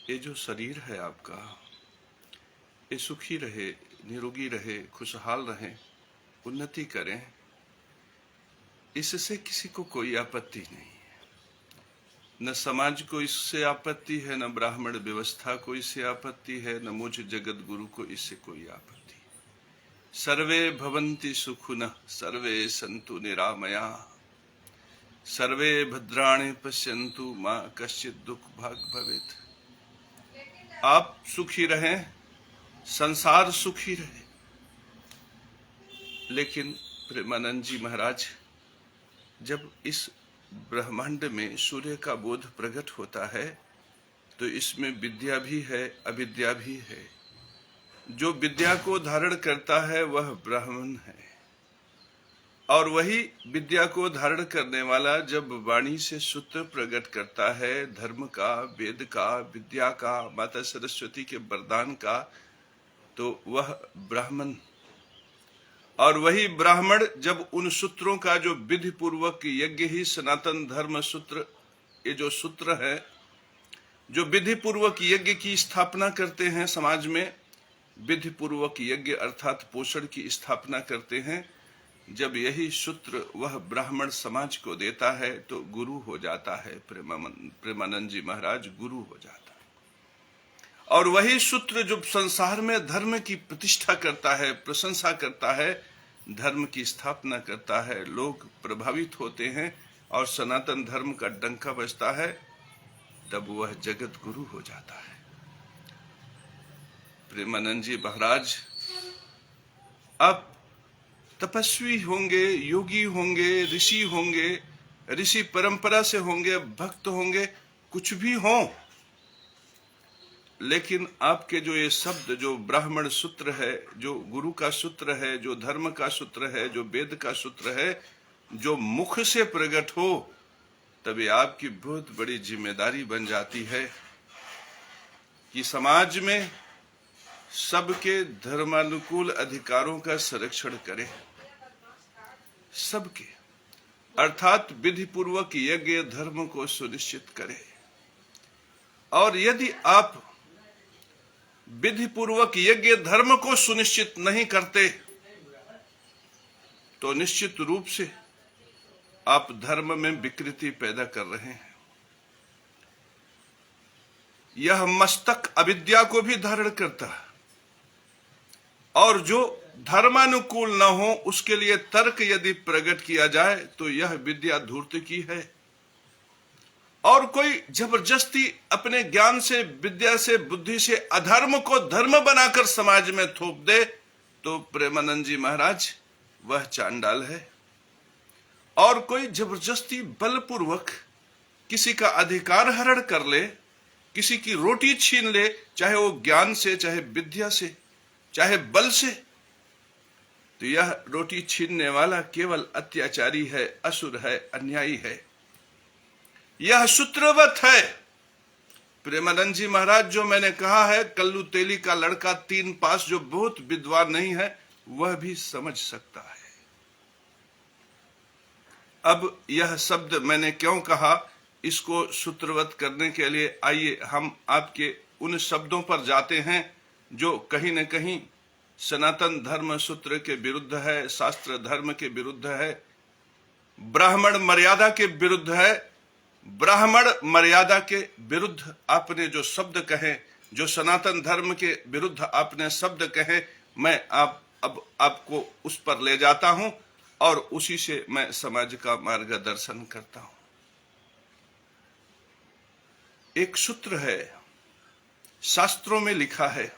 ये जो शरीर है आपका, ये सुखी रहे, निरोगी रहे, खुशहाल रहे, उन्नति करें, इससे किसी को कोई आपत्ति नहीं है। न समाज को इससे आपत्ति है, न ब्राह्मण व्यवस्था को इससे आपत्ति है, न मुझ जगत गुरु को इससे कोई आपत्ति है। सर्वे भवन्ति सुखिनः, सर्वे सन्तु निरामया, सर्वे भद्राणि पश्यन्तु मां कश्चित् दुःख भाग् भवेत्। आप सुखी रहें, संसार सुखी रहे। लेकिन प्रेमानंद जी महाराज, जब इस ब्रह्मांड में सूर्य का बोध प्रकट होता है तो इसमें विद्या भी है, अविद्या भी है। जो विद्या को धारण करता है वह ब्राह्मण है, और वही विद्या को धारण करने वाला जब वाणी से सूत्र प्रकट करता है धर्म का, वेद का, विद्या का, माता सरस्वती के वरदान का, तो वह ब्राह्मण। और वही ब्राह्मण जब उन सूत्रों का जो विधि पूर्वक यज्ञ ही सनातन धर्म सूत्र, ये जो सूत्र है जो विधि पूर्वक यज्ञ की स्थापना करते हैं, समाज में विधि पूर्वक यज्ञ अर्थात पोषण की स्थापना करते हैं, जब यही सूत्र वह ब्राह्मण समाज को देता है तो गुरु हो जाता है। प्रेमानंद जी महाराज गुरु हो जाता है। और वही सूत्र जो संसार में धर्म की प्रतिष्ठा करता है, प्रशंसा करता है, धर्म की स्थापना करता है, लोग प्रभावित होते हैं और सनातन धर्म का डंका बजता है, तब वह जगत गुरु हो जाता है। प्रेमानंद जी महाराज अब तपस्वी होंगे, योगी होंगे, ऋषि होंगे, ऋषि परंपरा से होंगे, भक्त होंगे, कुछ भी हों, लेकिन आपके जो ये शब्द, जो ब्राह्मण सूत्र है, जो गुरु का सूत्र है, जो धर्म का सूत्र है, जो वेद का सूत्र है, जो मुख से प्रकट हो, तभी आपकी बहुत बड़ी जिम्मेदारी बन जाती है कि समाज में सबके धर्मानुकूल अधिकारों का संरक्षण करें। सबके अर्थात विधि पूर्वक यज्ञ धर्म को सुनिश्चित करें। और यदि आप विधि पूर्वक यज्ञ धर्म को सुनिश्चित नहीं करते तो निश्चित रूप से आप धर्म में विकृति पैदा कर रहे हैं। यह मस्तक अविद्या को भी धारण करता है, और जो धर्मानुकूल न हो उसके लिए तर्क यदि प्रकट किया जाए तो यह विद्या धूर्त की है। और कोई जबरदस्ती अपने ज्ञान से, विद्या से, बुद्धि से अधर्म को धर्म बनाकर समाज में थोप दे तो प्रेमानंद जी महाराज वह चांडाल है। और कोई जबरदस्ती बलपूर्वक किसी का अधिकार हरण कर ले, किसी की रोटी छीन ले, चाहे वो ज्ञान से, चाहे विद्या से, चाहे बल से, तो यह रोटी छीनने वाला केवल अत्याचारी है, असुर है, अन्यायी है। यह सूत्रवत है। प्रेमानंद जी महाराज, जो मैंने कहा है, कल्लू तेली का लड़का 3 पास जो बहुत विद्वान नहीं है वह भी समझ सकता है। अब यह शब्द मैंने क्यों कहा, इसको सूत्रवत करने के लिए आइए हम आपके उन शब्दों पर जाते हैं जो कहीं न कहीं सनातन धर्म सूत्र के विरुद्ध है, शास्त्र धर्म के विरुद्ध है, ब्राह्मण मर्यादा के विरुद्ध है। ब्राह्मण मर्यादा के विरुद्ध आपने जो शब्द कहे, जो सनातन धर्म के विरुद्ध आपने शब्द कहे, मैं अब आपको उस पर ले जाता हूं और उसी से मैं समाज का मार्गदर्शन करता हूं। एक सूत्र है, शास्त्रों में लिखा है,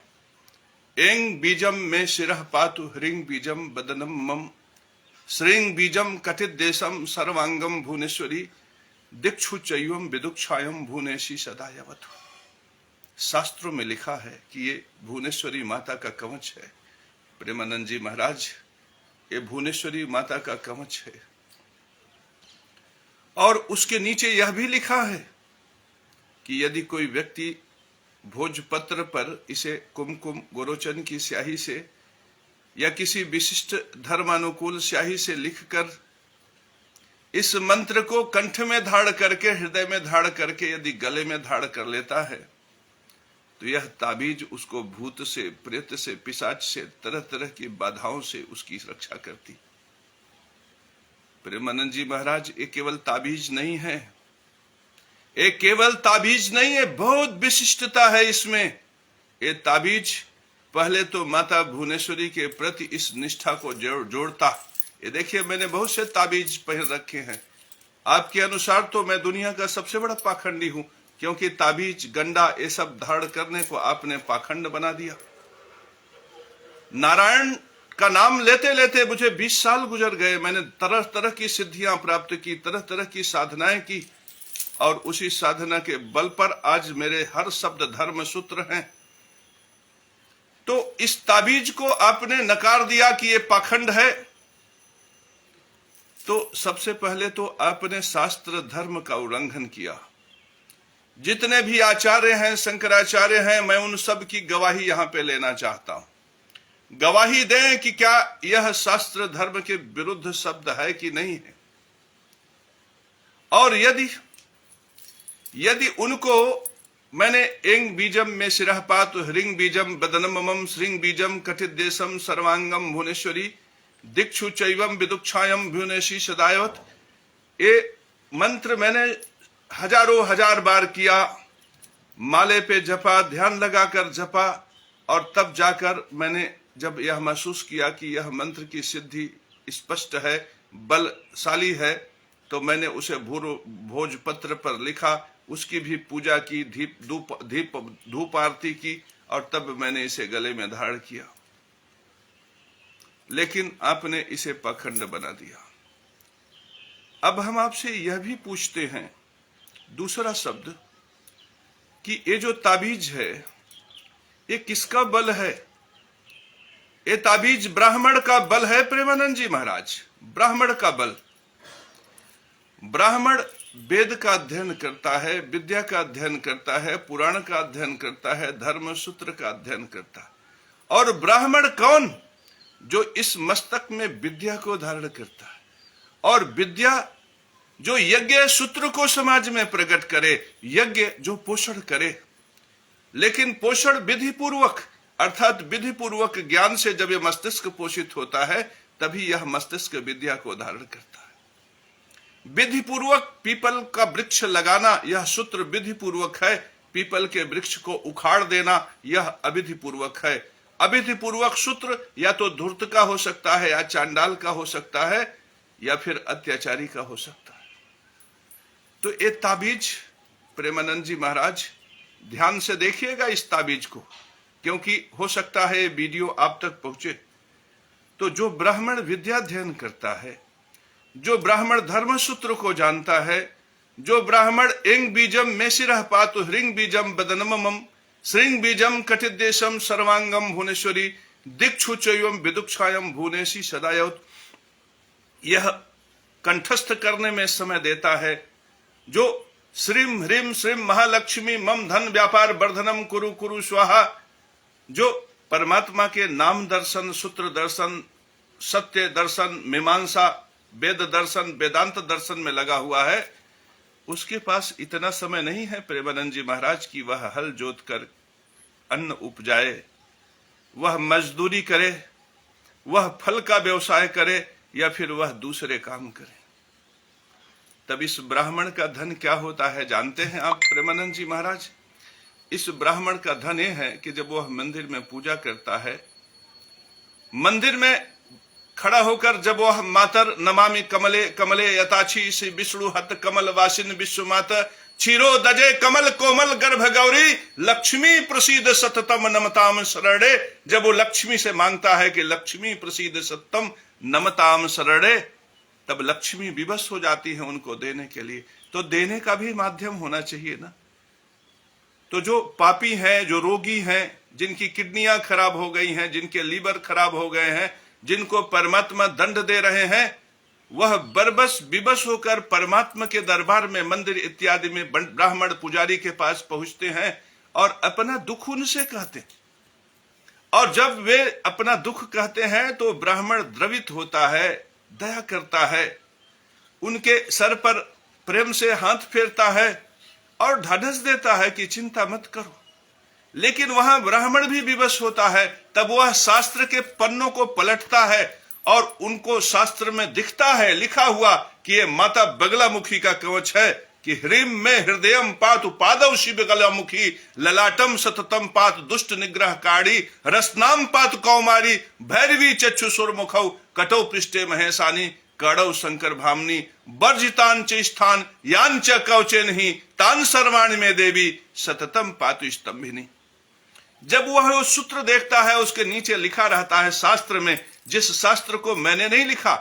एंग बीजम में शिरः पातु ह्रीं बीजम बदनम मम, श्रीं बीजम कथित देशम सर्वांगम भुवनेश्वरी, दीक्षु चैवम विदुक्षायम भुवनेशी सदायवतु। शास्त्रों में लिखा है कि ये भुवनेश्वरी माता का कवच है। प्रेमानंद जी महाराज, ये भुवनेश्वरी माता का कवच है। और उसके नीचे यह भी लिखा है कि यदि कोई व्यक्ति भोजपत्र पर इसे कुमकुम गोरोचन की स्याही से या किसी विशिष्ट धर्मानुकूल स्याही से लिखकर इस मंत्र को कंठ में धारण करके, हृदय में धारण करके यदि गले में धारण कर लेता है तो यह ताबीज उसको भूत से, प्रेत से, पिशाच से, तरह तरह की बाधाओं से उसकी रक्षा करती। प्रेमानंद जी महाराज, ये केवल ताबीज नहीं है, ये केवल ताबीज नहीं है, बहुत विशिष्टता है इसमें। ये ताबीज पहले तो माता भुवनेश्वरी के प्रति इस निष्ठा को जोड़ता। ये देखिए, मैंने बहुत से ताबीज पहन रखे हैं, आपके अनुसार तो मैं दुनिया का सबसे बड़ा पाखंडी हूं, क्योंकि ताबीज, गंडा, ये सब धारण करने को आपने पाखंड बना दिया। नारायण का नाम लेते लेते मुझे 20 साल गुजर गए, मैंने तरह तरह की सिद्धियां प्राप्त की, तरह तरह की साधनाएं की, और उसी साधना के बल पर आज मेरे हर शब्द धर्म सूत्र हैं। तो इस ताबीज को आपने नकार दिया कि ये पाखंड है। तो सबसे पहले तो आपने शास्त्र धर्म का उल्लंघन किया। जितने भी आचार्य हैं, शंकराचार्य हैं, मैं उन सब की गवाही यहां पे लेना चाहता हूं। गवाही दें कि क्या यह शास्त्र धर्म के विरुद्ध शब्द है कि नहीं है। और यदि उनको मैंने एंग बीजम में शिरहपात ह्रिंग बीजम बदनम मम श्रृंग बीजम कटित देशम सर्वांगम भुवनेश्वरी दीक्षु चैवम विदुक्षायम भुवनेशी सदायवत, ये मंत्र मैंने हजारों हजार बार किया, माले पे जपा, ध्यान लगाकर जपा, और तब जाकर मैंने जब यह महसूस किया कि यह मंत्र की सिद्धि स्पष्ट है, बलशाली है, तो मैंने उसे भोजपत्र पर लिखा, उसकी भी पूजा की, धूप आरती की, और तब मैंने इसे गले में धारण किया। लेकिन आपने इसे पाखंड बना दिया। अब हम आपसे यह भी पूछते हैं, दूसरा शब्द, कि ये जो ताबीज है ये किसका बल है? ये ताबीज ब्राह्मण का बल है प्रेमानंद जी महाराज, ब्राह्मण का बल। ब्राह्मण वेद का अध्ययन करता है, विद्या का अध्ययन करता है, पुराण का अध्ययन करता है, धर्म सूत्र का अध्ययन करता है। और ब्राह्मण कौन? जो इस मस्तक में विद्या को धारण करता है, और विद्या जो यज्ञ सूत्र को समाज में प्रकट करे, यज्ञ जो पोषण करे, लेकिन पोषण विधि पूर्वक, अर्थात विधि पूर्वक ज्ञान से जब यह मस्तिष्क पोषित होता है, तभी यह मस्तिष्क विद्या को धारण करता है। विधि पूर्वक पीपल का वृक्ष लगाना, यह सूत्र विधि पूर्वक है। पीपल के वृक्ष को उखाड़ देना, यह अविधि पूर्वक है। अविधि पूर्वक सूत्र या तो धूर्त का हो सकता है, या चांडाल का हो सकता है, या फिर अत्याचारी का हो सकता है। तो ये ताबीज प्रेमानंद जी महाराज, ध्यान से देखिएगा इस ताबीज को, क्योंकि हो सकता है ये वीडियो आप तक पहुंचे। तो जो ब्राह्मण विद्या अध्ययन करता है, जो ब्राह्मण धर्म सूत्र को जानता है, जो ब्राह्मण एंग बीजम में शिरह पातु ह्रिंग बीजम बदनमम श्रृंग बीजम कटित देशम सर्वांगम भुवनेश्वरी दीक्षु चैवम विदुक्षायम भुवनेशी सदायवत, यह कंठस्थ करने में समय देता है, जो श्रीम ह्रीम श्रीम महालक्ष्मी मम धन व्यापार वर्धनम कुरु कुरु स्वाहा, जो परमात्मा के नाम दर्शन, सूत्र दर्शन, सत्य दर्शन, मीमांसा, वेद दर्शन, वेदांत दर्शन में लगा हुआ है, उसके पास इतना समय नहीं है प्रेमानंद जी महाराज की वह हल जोत कर अन्न उपजाए, वह मजदूरी करे, वह फल का व्यवसाय करे, या फिर वह दूसरे काम करे। तब इस ब्राह्मण का धन क्या होता है जानते हैं आप प्रेमानंद जी महाराज? इस ब्राह्मण का धन यह है कि जब वह मंदिर में पूजा करता है, मंदिर में खड़ा होकर जब वह मातर नमामि कमले कमले यताक्षी श्री विष्णु हत कमल वासिन विश्व माता क्षीरो दजे कमल कोमल गर्भ गौरी लक्ष्मी प्रसीद सततम नमताम शरणे, जब वो लक्ष्मी से मांगता है कि लक्ष्मी प्रसीद सततम नमताम शरणे, तब लक्ष्मी विवश हो जाती है उनको देने के लिए। तो देने का भी माध्यम होना चाहिए ना। तो जो पापी हैं, जो रोगी हैं, जिनकी किडनियां खराब हो गई हैं, जिनके लीवर खराब हो गए हैं, जिनको परमात्मा दंड दे रहे हैं, वह बरबस विवश होकर परमात्मा के दरबार में, मंदिर इत्यादि में ब्राह्मण पुजारी के पास पहुंचते हैं और अपना दुख उनसे कहते हैं। और जब वे अपना दुख कहते हैं तो ब्राह्मण द्रवित होता है, दया करता है, उनके सर पर प्रेम से हाथ फेरता है और ढाढ़स देता है कि चिंता मत करो, लेकिन वहां ब्राह्मण भी विवश होता है। तब वह शास्त्र के पन्नों को पलटता है और उनको शास्त्र में दिखता है लिखा हुआ कि ये माता बगलामुखी का कवच है कि ह्रीम में हृदयम पातु पादव शिव गलामुखी ललाटम सततम पात दुष्ट निग्रह काड़ी रसनाम पात कौमारी भैरवी चक्षु सुरमुखौ कटौ पृष्ठे महेशानी कड़ौ शंकर भामनी वर्जितान च स्थान यान च कवचेन ही तान सर्वाणी में देवी सततम पातु स्तंभिनी। जब वह उस सूत्र देखता है, उसके नीचे लिखा रहता है शास्त्र में, जिस शास्त्र को मैंने नहीं लिखा,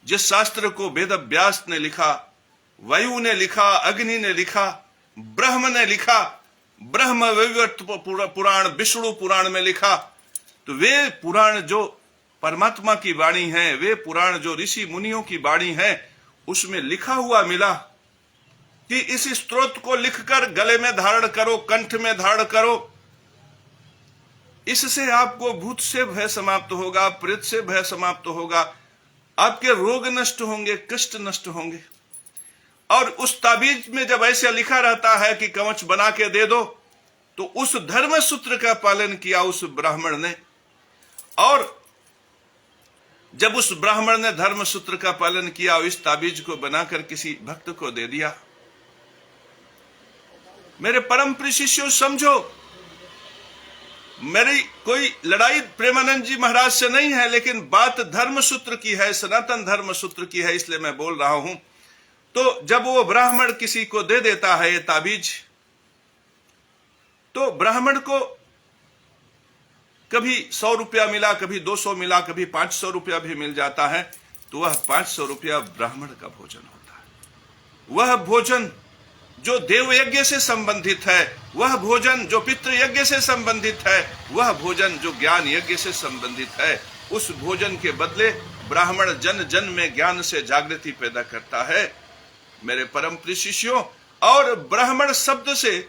जिस शास्त्र को वेद व्यास ने लिखा, वायु ने लिखा, अग्नि ने लिखा, ब्रह्म ने लिखा, ब्रह्म वैवर्त पुराण विष्णु पुराण में लिखा, तो वे पुराण जो परमात्मा की वाणी है, वे पुराण जो ऋषि मुनियों की वाणी है, उसमें लिखा हुआ मिला कि इस स्तोत्र को लिखकर गले में धारण करो, कंठ में धारण करो, इससे आपको भूत से भय समाप्त होगा, प्रेत से भय समाप्त होगा, आपके रोग नष्ट होंगे, कष्ट नष्ट होंगे। और उस ताबीज में जब ऐसा लिखा रहता है कि कवच बना के दे दो, तो उस धर्म सूत्र का पालन किया उस ब्राह्मण ने। और जब उस ब्राह्मण ने धर्म सूत्र का पालन किया और इस ताबीज को बनाकर किसी भक्त को दे दिया, मेरे परम प्रिय शिष्यों समझो, मेरी कोई लड़ाई प्रेमानंद जी महाराज से नहीं है, लेकिन बात धर्म सूत्र की है, सनातन धर्म सूत्र की है, इसलिए मैं बोल रहा हूं। तो जब वो ब्राह्मण किसी को दे देता है ये ताबीज, तो ब्राह्मण को कभी 100 रुपया मिला, कभी 200 मिला, कभी 500 रुपया भी मिल जाता है, तो वह 500 रुपया ब्राह्मण का भोजन होता है। वह भोजन जो देव यज्ञ से संबंधित है, वह भोजन जो पितृ यज्ञ से संबंधित है, वह भोजन जो ज्ञान यज्ञ से संबंधित है, उस भोजन के बदले ब्राह्मण जन जन में ज्ञान से जागृति पैदा करता है। मेरे परम प्रिय शिष्यों, और ब्राह्मण शब्द से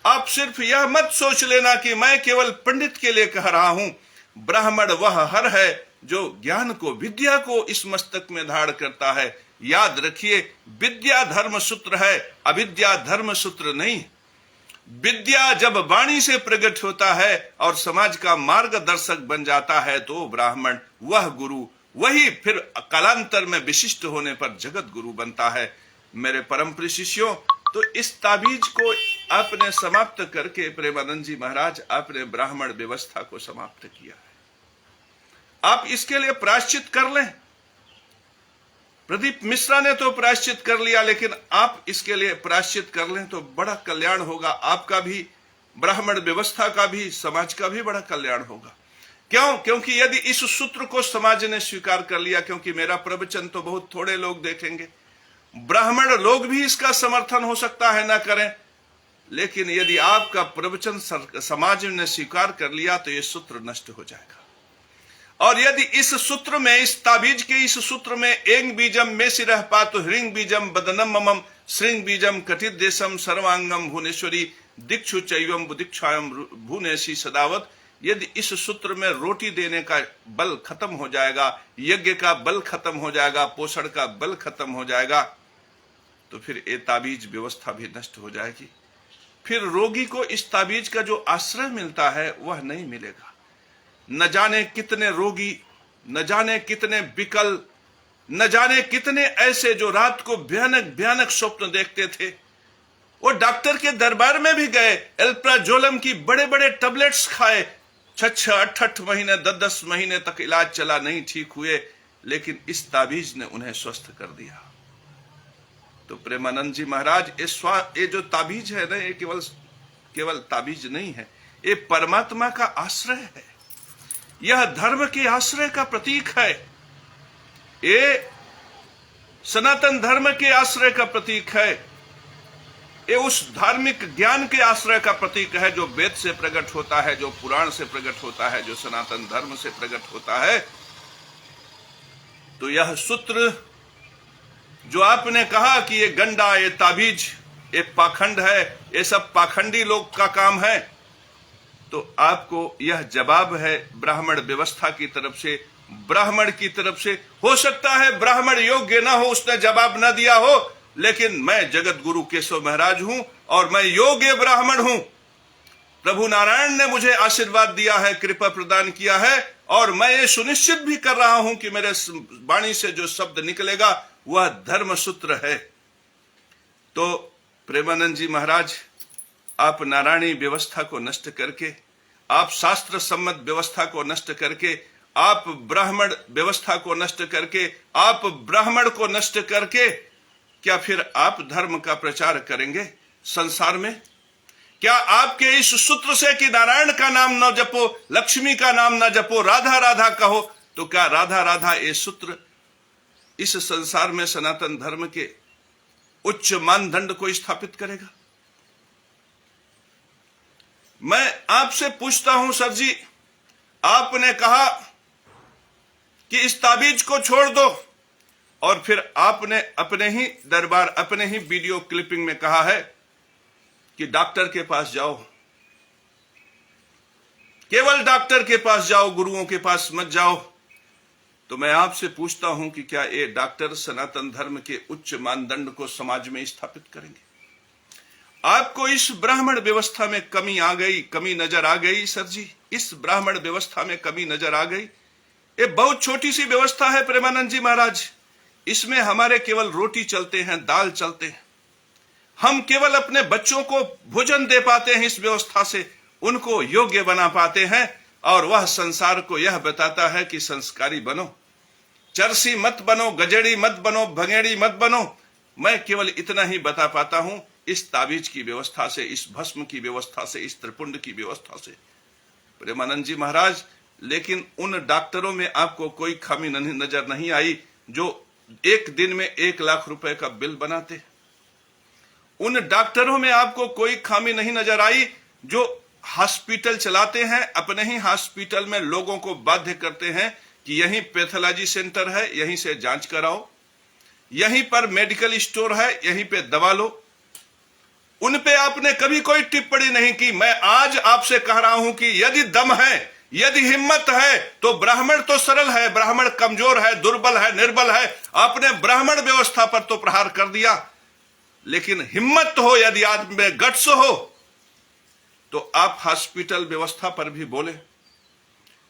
आप सिर्फ यह मत सोच लेना कि मैं केवल पंडित के लिए कह रहा हूं। ब्राह्मण वह हर है जो ज्ञान को, विद्या को इस मस्तक में धारण करता है। याद रखिए, विद्या धर्म सूत्र है, अविद्या धर्म सूत्र नहीं। विद्या जब वाणी से प्रकट होता है और समाज का मार्गदर्शक बन जाता है, तो ब्राह्मण वह गुरु, वही फिर कालांतर में विशिष्ट होने पर जगत गुरु बनता है। मेरे परम प्रिय शिष्यों, तो इस ताबीज को आपने समाप्त करके प्रेमानंद जी महाराज आपने ब्राह्मण व्यवस्था को समाप्त किया है। आप इसके लिए प्रायश्चित कर लें। प्रदीप मिश्रा ने तो प्रायश्चित कर लिया, लेकिन आप इसके लिए प्रायश्चित कर लें तो बड़ा कल्याण होगा। आपका भी, ब्राह्मण व्यवस्था का भी, समाज का भी बड़ा कल्याण होगा। क्यों? क्योंकि यदि इस सूत्र को समाज ने स्वीकार कर लिया, क्योंकि मेरा प्रवचन तो बहुत थोड़े लोग देखेंगे, ब्राह्मण लोग भी इसका समर्थन हो सकता है ना करें, लेकिन यदि आपका प्रवचन समाज ने स्वीकार कर लिया तो यह सूत्र नष्ट हो जाएगा। और यदि इस सूत्र में, इस ताबीज के इस सूत्र में एंग बीजम में सिरह पातु ह्रींग बीजम बदनम ममम श्रृंग बीजम कटित देशम सर्वांगम भुवनेश्वरी दीक्षु चैवम दीक्षायम भुवनेशी सदावत, यदि इस सूत्र में रोटी देने का बल खत्म हो जाएगा, यज्ञ का बल खत्म हो जाएगा, पोषण का बल खत्म हो जाएगा, तो फिर ये ताबीज व्यवस्था भी नष्ट हो जाएगी। फिर रोगी को इस ताबीज का जो आश्रय मिलता है वह नहीं मिलेगा। न जाने कितने रोगी, न जाने कितने विकल, न जाने कितने ऐसे जो रात को भयानक भयानक स्वप्न देखते थे, वो डॉक्टर के दरबार में भी गए, एल्प्राजोलम की बड़े बड़े टैबलेट्स खाए, 6-8 महीने 10 महीने तक इलाज चला, नहीं ठीक हुए, लेकिन इस ताबीज ने उन्हें स्वस्थ कर दिया। तो प्रेमानंद जी महाराज, ये जो ताबीज है ना, ये केवल ताबीज नहीं है, ये परमात्मा का आश्रय है, यह धर्म के आश्रय का प्रतीक है, ये सनातन धर्म के आश्रय का प्रतीक है, ये उस धार्मिक ज्ञान के आश्रय का प्रतीक है जो वेद से प्रकट होता है, जो पुराण से प्रकट होता है, जो सनातन धर्म से प्रकट होता है। तो यह सूत्र जो आपने कहा कि ये गंडा, ये ताबीज, ये पाखंड है, ये सब पाखंडी लोग का काम है, तो आपको यह जवाब है ब्राह्मण व्यवस्था की तरफ से, ब्राह्मण की तरफ से। हो सकता है ब्राह्मण योग्य ना हो, उसने जवाब ना दिया हो, लेकिन मैं जगत गुरु केशव महाराज हूं और मैं योग्य ब्राह्मण हूं। प्रभु नारायण ने मुझे आशीर्वाद दिया है, कृपा प्रदान किया है, और मैं ये सुनिश्चित भी कर रहा हूं कि मेरे वाणी से जो शब्द निकलेगा वह धर्म सूत्र है। तो प्रेमानंद जी महाराज, आप नारायणी व्यवस्था को नष्ट करके, आप शास्त्र सम्मत व्यवस्था को नष्ट करके, आप ब्राह्मण व्यवस्था को नष्ट करके, आप ब्राह्मण को नष्ट करके क्या फिर आप धर्म का प्रचार करेंगे संसार में? क्या आपके इस सूत्र से कि नारायण का नाम न जपो, लक्ष्मी का नाम न जपो, राधा राधा कहो, तो क्या राधा राधा ये सूत्र इस संसार में सनातन धर्म के उच्च मानदंड को स्थापित करेगा? मैं आपसे पूछता हूं सर जी, आपने कहा कि इस ताबीज को छोड़ दो, और फिर आपने अपने ही दरबार, अपने ही वीडियो क्लिपिंग में कहा है कि डॉक्टर के पास जाओ, केवल डॉक्टर के पास जाओ, गुरुओं के पास मत जाओ। तो मैं आपसे पूछता हूं कि क्या ये डॉक्टर सनातन धर्म के उच्च मानदंड को समाज में स्थापित करेंगे? आपको इस ब्राह्मण व्यवस्था में कमी आ गई, कमी नजर आ गई सर जी, इस ब्राह्मण व्यवस्था में कमी नजर आ गई। ये बहुत छोटी सी व्यवस्था है प्रेमानंद जी महाराज, इसमें हमारे केवल रोटी चलते हैं, दाल चलते हैं, हम केवल अपने बच्चों को भोजन दे पाते हैं, इस व्यवस्था से उनको योग्य बना पाते हैं, और वह संसार को यह बताता है कि संस्कारी बनो, चरसी मत बनो, गजेड़ी मत बनो, भंगेड़ी मत बनो। मैं केवल इतना ही बता पाता हूं इस ताबीज की व्यवस्था से, इस भस्म की व्यवस्था से, इस त्रिपुंड की व्यवस्था से प्रेमानंद जी महाराज। लेकिन उन डॉक्टरों में आपको कोई खामी नजर नहीं आई जो एक दिन में 1 लाख रुपए का बिल बनाते। उन डॉक्टरों में आपको कोई खामी नहीं नजर आई जो हॉस्पिटल चलाते हैं, अपने ही हॉस्पिटल में लोगों को बाध्य करते हैं कि यहीं पैथोलॉजी सेंटर है, यहीं से जांच कराओ, यहीं पर मेडिकल स्टोर है, यहीं पे दवा लो। उन पे आपने कभी कोई टिप्पणी नहीं की। मैं आज आपसे कह रहा हूं कि यदि दम है, यदि हिम्मत है, तो ब्राह्मण तो सरल है, ब्राह्मण कमजोर है, दुर्बल है, निर्बल है। आपने ब्राह्मण व्यवस्था पर तो प्रहार कर दिया, लेकिन हिम्मत हो, यदि आदमी में गट्स हो, तो आप हॉस्पिटल व्यवस्था पर भी बोले।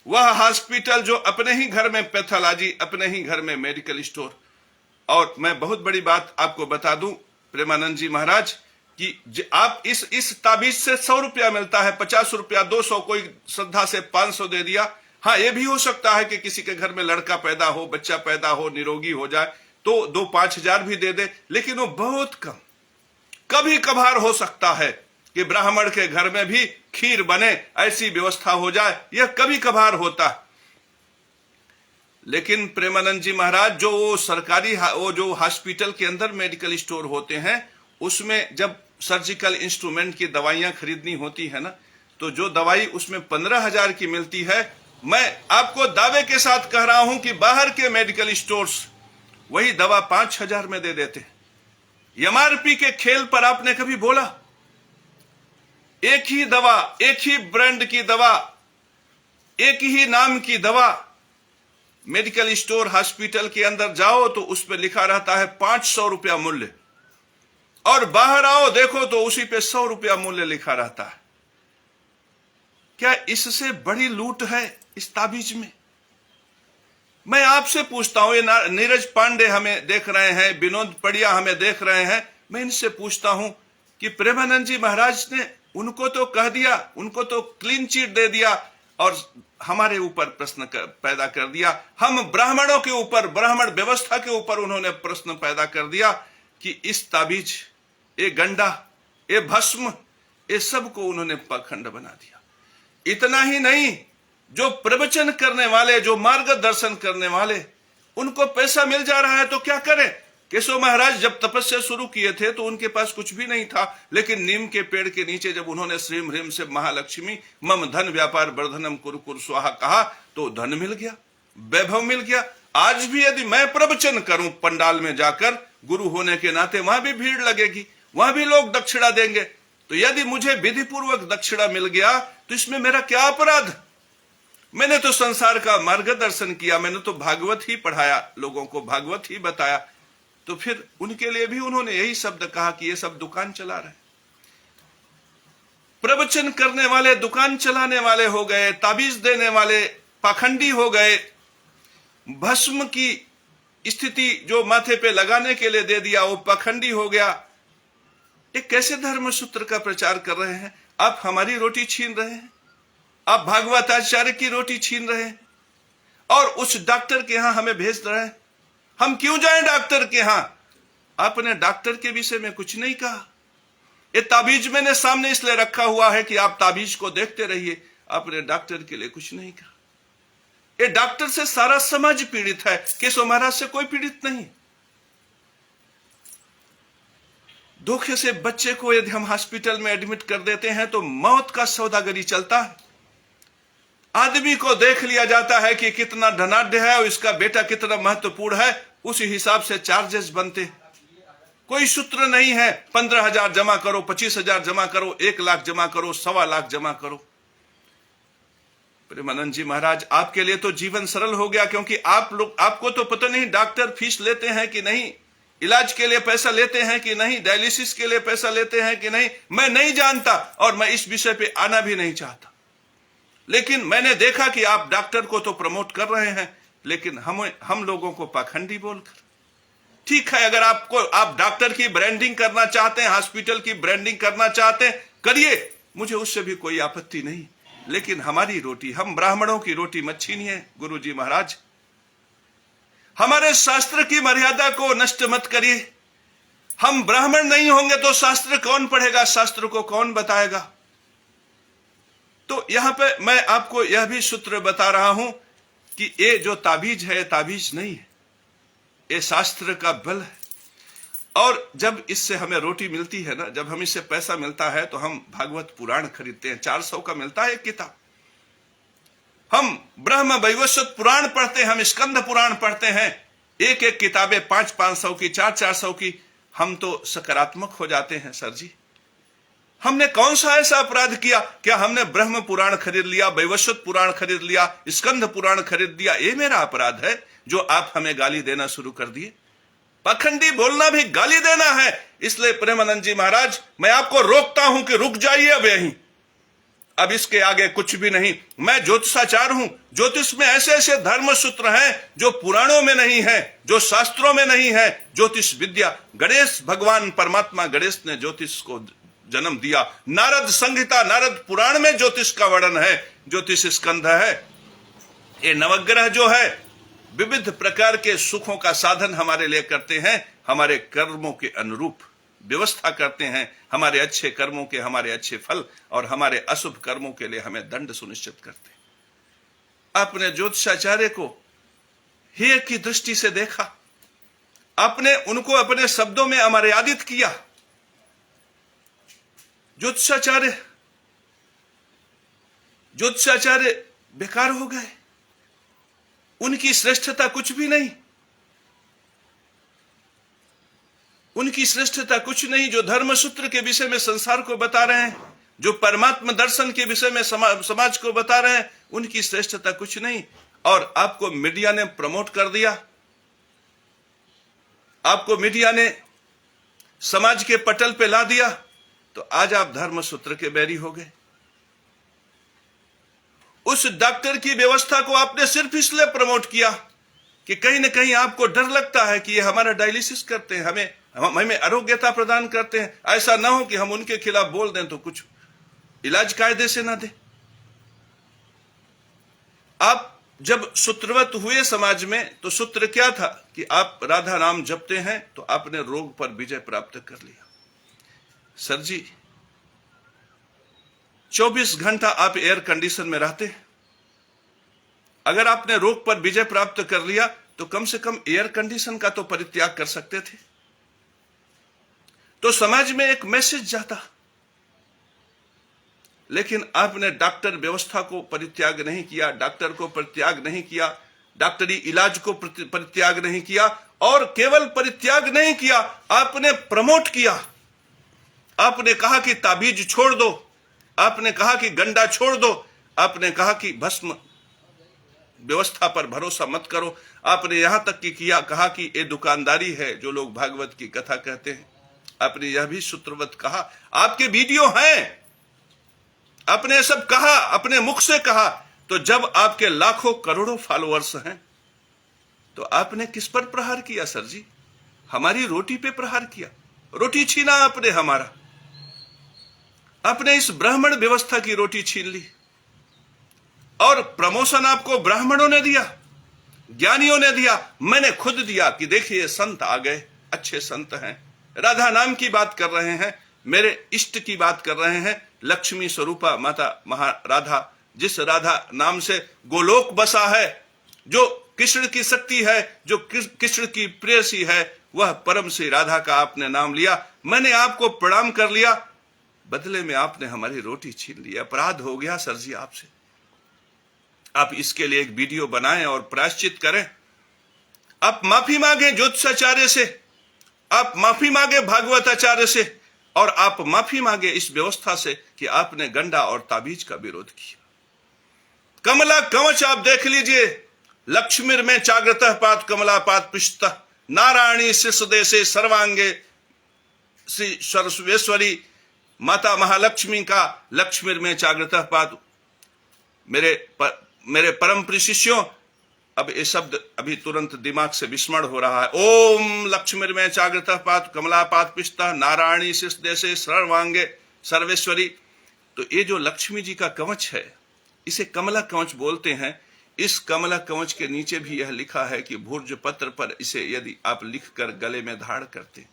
वह हॉस्पिटल जो अपने ही घर में पैथोलॉजी, अपने ही घर में मेडिकल स्टोर। और मैं बहुत बड़ी बात आपको बता दूं प्रेमानंद जी महाराज कि आप इस ताबीज से 100 रुपया मिलता है, 50 रुपया, 200, कोई श्रद्धा से 500 दे दिया। हाँ, यह भी हो सकता है कि किसी के घर में लड़का पैदा हो, बच्चा पैदा हो, निरोगी हो जाए तो 2-5 हजार भी दे दे, लेकिन वो बहुत कम। कभी कभार हो सकता है कि ब्राह्मण के घर में भी खीर बने, ऐसी व्यवस्था हो जाए, यह कभी कभार होता। लेकिन प्रेमानंद जी महाराज, जो वो सरकारी, वो जो हॉस्पिटल के अंदर मेडिकल स्टोर होते हैं, उसमें जब सर्जिकल इंस्ट्रूमेंट की दवाइयां खरीदनी होती है ना, तो जो दवाई उसमें 15,000 की मिलती है, मैं आपको दावे के साथ कह रहा हूं कि बाहर के मेडिकल स्टोर्स वही दवा 5,000 में दे देते। एमआरपी के खेल पर आपने कभी बोला? एक ही दवा, एक ही ब्रांड की दवा, एक ही नाम की दवा, मेडिकल स्टोर हॉस्पिटल के अंदर जाओ तो उस पर लिखा रहता है 500 रुपया मूल्य, और बाहर आओ देखो तो उसी पे 100 रुपया मूल्य लिखा रहता है। क्या इससे बड़ी लूट है इस ताबीज में? मैं आपसे पूछता हूं, ये नीरज पांडे हमें देख रहे हैं, विनोद पड़िया हमें देख रहे हैं, मैं इनसे पूछता हूं कि प्रेमानंद जी महाराज ने उनको तो कह दिया, उनको तो क्लीन चिट दे दिया, और हमारे ऊपर प्रश्न पैदा कर दिया। हम ब्राह्मणों के ऊपर, ब्राह्मण व्यवस्था के ऊपर उन्होंने प्रश्न पैदा कर दिया कि इस ताबीज, ये गंडा, ये भस्म, ये सब को उन्होंने पाखंड बना दिया। इतना ही नहीं, जो प्रवचन करने वाले, जो मार्गदर्शन करने वाले, उनको पैसा मिल जा रहा है तो क्या करें? केशव महाराज जब तपस्या शुरू किए थे तो उनके पास कुछ भी नहीं था, लेकिन नीम के पेड़ के नीचे जब उन्होंने श्रीम ह्रीम से महालक्ष्मी मम धन व्यापार वर्धनम कुरु कुरु स्वाहा कहा तो धन मिल गया, वैभव मिल गया। आज भी यदि मैं प्रवचन करूं पंडाल में जाकर, गुरु होने के नाते वहां भी भीड़ लगेगी, वहां भी लोग दक्षिणा देंगे। तो यदि मुझे विधि पूर्वक दक्षिणा मिल गया तो इसमें मेरा क्या अपराध? मैंने तो संसार का मार्गदर्शन किया, मैंने तो भागवत ही पढ़ाया, लोगों को भागवत ही बताया। तो फिर उनके लिए भी उन्होंने यही शब्द कहा कि ये सब दुकान चला रहे। प्रवचन करने वाले दुकान चलाने वाले हो गए, ताबीज देने वाले पाखंडी हो गए, भस्म की स्थिति जो माथे पे लगाने के लिए दे दिया वो पाखंडी हो गया। ये कैसे धर्म सूत्र का प्रचार कर रहे हैं? आप हमारी रोटी छीन रहे हैं, आप भागवताचार्य की रोटी छीन रहे हैं और उस डॉक्टर के यहां हमें भेज रहे हैं। हम क्यों जाएं डॉक्टर के यहां? आपने डॉक्टर के विषय में कुछ नहीं कहा। ये ताबीज मैंने सामने इसलिए रखा हुआ है कि आप ताबीज को देखते रहिए, आपने डॉक्टर के लिए कुछ नहीं कहा। ये डॉक्टर से सारा समाज पीड़ित है, केशव महाराज से कोई पीड़ित नहीं। धोखे से बच्चे को यदि हम हॉस्पिटल में एडमिट कर देते हैं तो मौत का सौदागरी चलता है। आदमी को देख लिया जाता है कि कितना धनाढ्य है और इसका बेटा कितना महत्वपूर्ण है, उसी हिसाब से चार्जेस बनते। कोई सूत्र नहीं है 15,000 जमा करो, 25,000 जमा करो, 1 लाख जमा करो, 1.25 लाख जमा करो। प्रेमानंद जी महाराज, आपके लिए तो जीवन सरल हो गया, क्योंकि आपको तो पता नहीं डॉक्टर फीस लेते हैं कि नहीं, इलाज के लिए पैसा लेते हैं कि नहीं, डायलिसिस के लिए पैसा लेते हैं कि नहीं, मैं नहीं जानता और मैं इस विषय पे आना भी नहीं चाहता। लेकिन मैंने देखा कि आप डॉक्टर को तो प्रमोट कर रहे हैं, लेकिन हम लोगों को पाखंडी बोलकर। ठीक है, अगर आप डॉक्टर की ब्रांडिंग करना चाहते हैं, हॉस्पिटल की ब्रांडिंग करना चाहते हैं, करिए, मुझे उससे भी कोई आपत्ति नहीं। लेकिन हमारी रोटी, हम ब्राह्मणों की रोटी मत छीनिए गुरु जी महाराज। हमारे शास्त्र की मर्यादा को नष्ट मत करिए। हम ब्राह्मण नहीं होंगे तो शास्त्र कौन पढ़ेगा, शास्त्र को कौन बताएगा? तो यहां पे मैं आपको यह भी सूत्र बता रहा हूं कि ये जो ताबीज है, ताबीज नहीं है, ये शास्त्र का बल है। और जब इससे हमें रोटी मिलती है ना, जब हम इससे पैसा मिलता है, तो हम भागवत पुराण खरीदते हैं। 400 का मिलता है एक किताब। हम ब्रह्म वैवस्वत पुराण पढ़ते हैं, हम स्कंद पुराण पढ़ते हैं। एक एक किताबें 500-500 की, 400-400 की। हम तो सकारात्मक हो जाते हैं सर जी। हमने कौन सा ऐसा अपराध किया? क्या हमने ब्रह्म पुराण खरीद लिया, वैवस्वत पुराण खरीद लिया, स्कंद पुराण खरीद लिया? ये मेरा अपराध है जो आप हमें गाली देना शुरू कर दिए। पाखंडी बोलना भी गाली देना है। इसलिए प्रेमानंद जी महाराज, मैं आपको रोकता हूं कि रुक जाइए अब यहीं, अब इसके आगे कुछ भी नहीं। मैं ज्योतिषाचार्य हूं। ज्योतिष में ऐसे ऐसे धर्म सूत्र हैं जो पुराणों में नहीं है, जो शास्त्रों में नहीं है। ज्योतिष विद्या, गणेश भगवान परमात्मा गणेश ने ज्योतिष को जन्म दिया। नारद संहिता, नारद पुराण में ज्योतिष का वर्णन है, ज्योतिष स्कंध है। ये नवग्रह जो है विविध प्रकार के सुखों का साधन हमारे लिए करते हैं, हमारे कर्मों के अनुरूप व्यवस्था करते हैं, हमारे अच्छे कर्मों के हमारे अच्छे फल और हमारे अशुभ कर्मों के लिए हमें दंड सुनिश्चित करते हैं। आपने ज्योतिषाचार्य को हेय की दृष्टि से देखा, आपने उनको अपने शब्दों में अमर्यादित किया। ज्योतिषाचार्य बेकार हो गए, उनकी श्रेष्ठता कुछ भी नहीं, उनकी श्रेष्ठता कुछ नहीं। जो धर्म सूत्र के विषय में संसार को बता रहे हैं, जो परमात्मा दर्शन के विषय में समाज को बता रहे हैं, उनकी श्रेष्ठता कुछ नहीं। और आपको मीडिया ने प्रमोट कर दिया, आपको मीडिया ने समाज के पटल पे ला दिया, तो आज आप धर्म सूत्र के बैरी हो गए। उस डॉक्टर की व्यवस्था को आपने सिर्फ इसलिए प्रमोट किया कि कहीं ना कहीं आपको डर लगता है कि ये हमारा डायलिसिस करते हैं, हमें आरोग्यता प्रदान करते हैं। ऐसा ना हो कि हम उनके खिलाफ बोल दें तो कुछ इलाज कायदे से ना दे। आप जब सूत्रवत हुए समाज में, तो सूत्र क्या था कि आप राधा नाम जपते हैं तो आपने रोग पर विजय प्राप्त कर लिया। सर जी, 24 घंटा आप एयर कंडीशन में रहते, अगर आपने रोग पर विजय प्राप्त कर लिया तो कम से कम एयर कंडीशन का तो परित्याग कर सकते थे। तो समाज में एक मैसेज जाता। लेकिन आपने डॉक्टर व्यवस्था को परित्याग नहीं किया, डॉक्टर को परित्याग नहीं किया, डॉक्टरी इलाज को परित्याग नहीं किया, और केवल परित्याग नहीं किया, आपने प्रमोट किया। आपने कहा कि ताबीज छोड़ दो, आपने कहा कि गंडा छोड़ दो, आपने कहा कि भस्म व्यवस्था पर भरोसा मत करो। आपने यहां तक कि कहा कि ये दुकानदारी है जो लोग भागवत की कथा कहते हैं। आपने यह भी सूत्रवत कहा, आपके वीडियो हैं, आपने सब कहा, अपने मुख से कहा, तो जब आपके लाखों करोड़ों फॉलोअर्स हैं तो आपने किस पर प्रहार किया सर जी? हमारी रोटी पे प्रहार किया, रोटी छीना आपने हमारा, आपने इस ब्राह्मण व्यवस्था की रोटी छीन ली। और प्रमोशन आपको ब्राह्मणों ने दिया, ज्ञानियों ने दिया, मैंने खुद दिया कि देखिए संत आ गए, अच्छे संत हैं, राधा नाम की बात कर रहे हैं, मेरे इष्ट की बात कर रहे हैं, लक्ष्मी स्वरूपा माता महाराधा, जिस राधा नाम से गोलोक बसा है, जो कृष्ण की शक्ति है, जो कृष्ण की प्रेयसी है, वह परम श्री राधा का आपने नाम लिया, मैंने आपको प्रणाम कर लिया, बदले में आपने हमारी रोटी छीन ली। अपराध हो गया सर जी आपसे। आप इसके लिए एक वीडियो बनाएं और प्रायश्चित करें। आप माफी मांगे ज्योतिषाचार्य से, आप माफी मांगे भागवताचार्य से, और आप माफी मांगे इस व्यवस्था से कि आपने गंडा और ताबीज का विरोध किया। कमला कवच आप देख लीजिए, लक्ष्मीर में चाग्रतः पात कमला पात पृष्ठ नारायणी शिष्यदेशे सर्वांगे श्री सरस्वेश्वरी माता महालक्ष्मी का लक्ष्मीर में चाग्रतः पात। मेरे परम प्रिय शिष्यों, अब ये शब्द अभी तुरंत दिमाग से विस्मरण हो रहा है। ओम लक्ष्मीर में चाग्रतः पात कमला पात पिष्टा नारायणी शिष्यदेशे सर्वांगे सर्वेश्वरी। तो ये जो लक्ष्मी जी का कवच है, इसे कमला कवच बोलते हैं। इस कमला कवच के नीचे भी यह लिखा है कि भूर्ज पत्र पर इसे यदि आप लिखकर गले में धारण करते,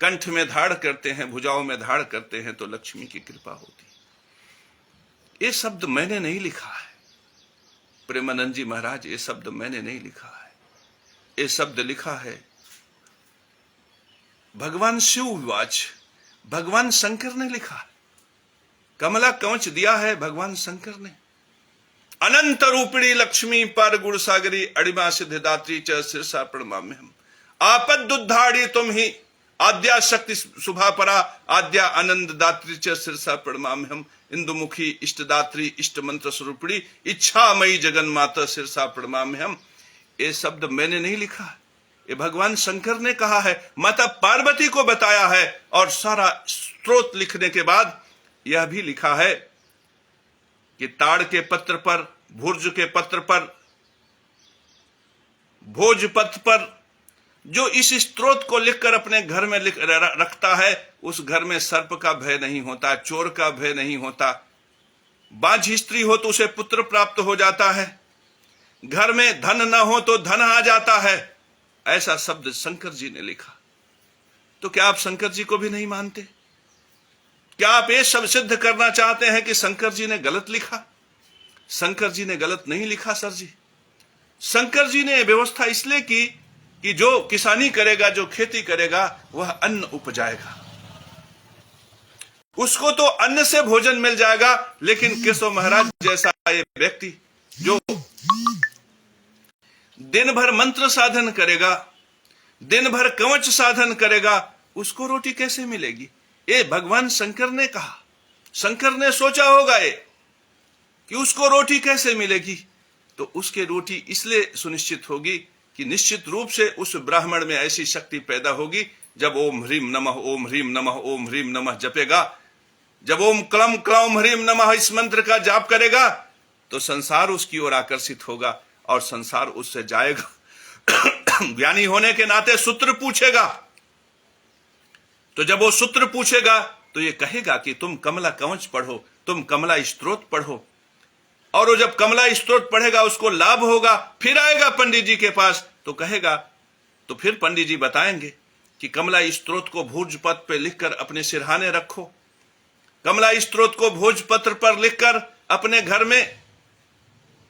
कंठ में धारण करते हैं, भुजाओं में धारण करते हैं, तो लक्ष्मी की कृपा होती। ये शब्द मैंने नहीं लिखा है प्रेमानंद जी महाराज, ये शब्द मैंने नहीं लिखा है, ये शब्द लिखा है भगवान शिव विवाच, भगवान शंकर ने लिखा है। कमला कवच दिया है भगवान शंकर ने। अनंत रूपिणी लक्ष्मी पर गुण सागरी अड़िमा सिद्धिदात्री च शीर्षा प्रणमाम्यहम्। आपद उद्धारी तुम ही आद्या शक्ति शुभा परा आद्या आनंद दात्री च शीर्षा प्रणमाम्यहम्। इंदुमुखी इष्टदात्री इष्ट मंत्र स्वरूपिणी इच्छामयी जगन माता शीर्षा प्रणमाम्यहम्। ये शब्द मैंने नहीं लिखा, ये भगवान शंकर ने कहा है, माता पार्वती को बताया है। और सारा स्त्रोत लिखने के बाद यह भी लिखा है कि ताड़ के पत्र पर, भुर्ज के पत्र पर, भोज पत्र पर जो इस स्त्रोत को लिखकर अपने घर में रखता है, उस घर में सर्प का भय नहीं होता, चोर का भय नहीं होता, बांझ स्त्री हो तो उसे पुत्र प्राप्त हो जाता है, घर में धन न हो तो धन आ जाता है। ऐसा शब्द शंकर जी ने लिखा। तो क्या आप शंकर जी को भी नहीं मानते? क्या आप ये सब सिद्ध करना चाहते हैं कि शंकर जी ने गलत लिखा? शंकर जी ने गलत नहीं लिखा सर जी। शंकर जी ने व्यवस्था इसलिए की कि जो किसानी करेगा, जो खेती करेगा, वह अन्न उपजाएगा, उसको तो अन्न से भोजन मिल जाएगा। लेकिन केशव महाराज जैसा ये व्यक्ति जो दिन भर मंत्र साधन करेगा, दिन भर कवच साधन करेगा, उसको रोटी कैसे मिलेगी? ये भगवान शंकर ने कहा, शंकर ने सोचा होगा ये कि उसको रोटी कैसे मिलेगी। तो उसके रोटी इसलिए सुनिश्चित होगी कि निश्चित रूप से उस ब्राह्मण में ऐसी शक्ति पैदा होगी, जब ओम ह्रीम नमः ओम ह्रीम नमः ओम ह्रीम नमः जपेगा, जब ओम क्लम क्लौम ह्रीम नमः इस मंत्र का जाप करेगा, तो संसार उसकी ओर आकर्षित होगा और संसार उससे जाएगा। ज्ञानी होने के नाते सूत्र पूछेगा, तो जब वो सूत्र पूछेगा तो ये कहेगा कि तुम कमला कवच पढ़ो, तुम कमला स्तोत्र पढ़ो। और वो जब कमला स्तोत्र पढ़ेगा उसको लाभ होगा। फिर आएगा पंडित जी के पास तो कहेगा, तो फिर पंडित जी बताएंगे कि कमला स्तोत्र को भोज पत्र पर लिखकर अपने सिरहाने रखो, कमला स्तोत्र को भोज पत्र पर लिखकर अपने घर में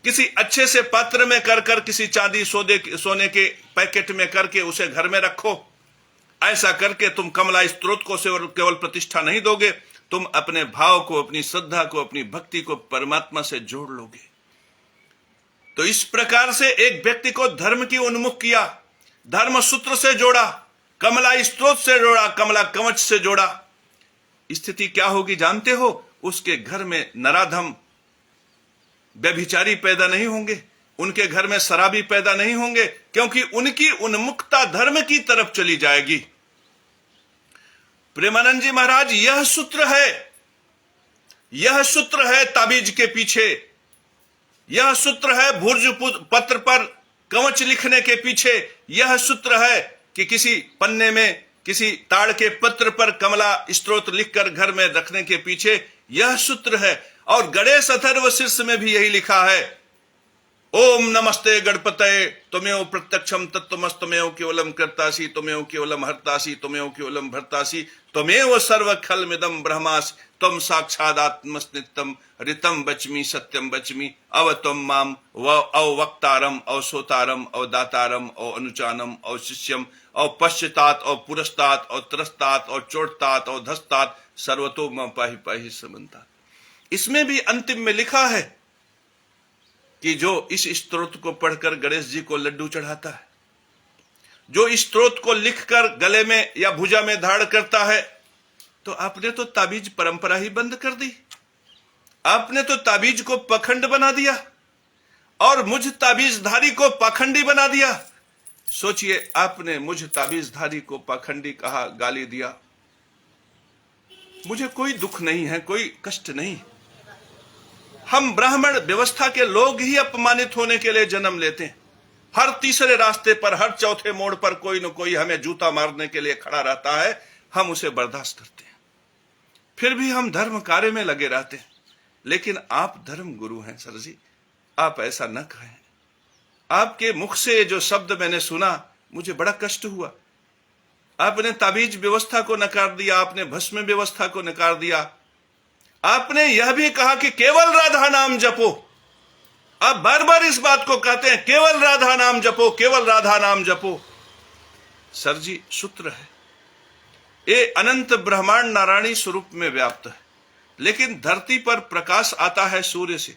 किसी अच्छे से पात्र में कर किसी चांदी सोने के पैकेट में करके उसे घर में रखो। ऐसा करके तुम कमला स्तोत्र को केवल प्रतिष्ठा नहीं दोगे, तुम अपने भाव को, अपनी श्रद्धा को, अपनी भक्ति को परमात्मा से जोड़ लोगे। तो इस प्रकार से एक व्यक्ति को धर्म की उन्मुख किया, धर्म सूत्र से जोड़ा, कमला स्तोत्र से जोड़ा, कमला कवच से जोड़ा। स्थिति क्या होगी जानते हो? उसके घर में नराधम व्यभिचारी पैदा नहीं होंगे, उनके घर में शराबी पैदा नहीं होंगे, क्योंकि उनकी उन्मुखता धर्म की तरफ चली जाएगी। प्रेमानंद जी महाराज, यह सूत्र है यह सूत्र है ताबीज के पीछे, यह सूत्र है भुर्ज पत्र पर कवच लिखने के पीछे, यह सूत्र है कि किसी पन्ने में किसी ताड़ के पत्र पर कमला स्तोत्र लिखकर घर में रखने के पीछे यह सूत्र है। और गणेश अथर्व शीर्ष में भी यही लिखा है, ओम नमस्ते गणपतये त्वमेव प्रत्यक्षम तत्त्वमस्तमेव केवलम कर्तासि त्वमेव केवलम हर्तासि त्वमेव केवलम भर्तासि त्वमेव सर्वखलमिदं ब्रह्मासि त्वं साक्षादात्मस्नित्यं ऋतं वच्मि सत्यं वच्मि अव त्वं माम अवक्तारम अवसोतारम अवदातारम अनुचानम अवशिष्यम अवपश्चात अवपुरस्तात अवत्रस्तात अवचोटतात अवधस्तात सर्वतो मां पाहि पाहि समन्ता। इसमें भी अंतिम में लिखा है कि जो इस स्तोत्र को पढ़कर गणेश जी को लड्डू चढ़ाता है, जो इस स्तोत्र को लिखकर गले में या भुजा में धारण करता है, तो आपने तो ताबीज परंपरा ही बंद कर दी, आपने तो ताबीज को पाखंड बना दिया और मुझ ताबीजधारी को पाखंडी बना दिया। सोचिए, आपने मुझ ताबीजधारी को पाखंडी कहा, गाली दिया। मुझे कोई दुख नहीं है, कोई कष्ट नहीं। हम ब्राह्मण व्यवस्था के लोग ही अपमानित होने के लिए जन्म लेते हैं। हर तीसरे रास्ते पर, हर चौथे मोड़ पर कोई न कोई हमें जूता मारने के लिए खड़ा रहता है, हम उसे बर्दाश्त करते हैं, फिर भी हम धर्म कार्य में लगे रहते हैं। लेकिन आप धर्म गुरु हैं सर जी, आप ऐसा न कहें। आपके मुख से जो शब्द मैंने सुना, मुझे बड़ा कष्ट हुआ। आपने ताबीज व्यवस्था को नकार दिया, आपने भस्म व्यवस्था को नकार दिया, आपने यह भी कहा कि केवल राधा नाम जपो। आप बार बार इस बात को कहते हैं, केवल राधा नाम जपो, केवल राधा नाम जपो। सर जी, सूत्र है, ये अनंत ब्रह्मांड नारायणी स्वरूप में व्याप्त है, लेकिन धरती पर प्रकाश आता है सूर्य से।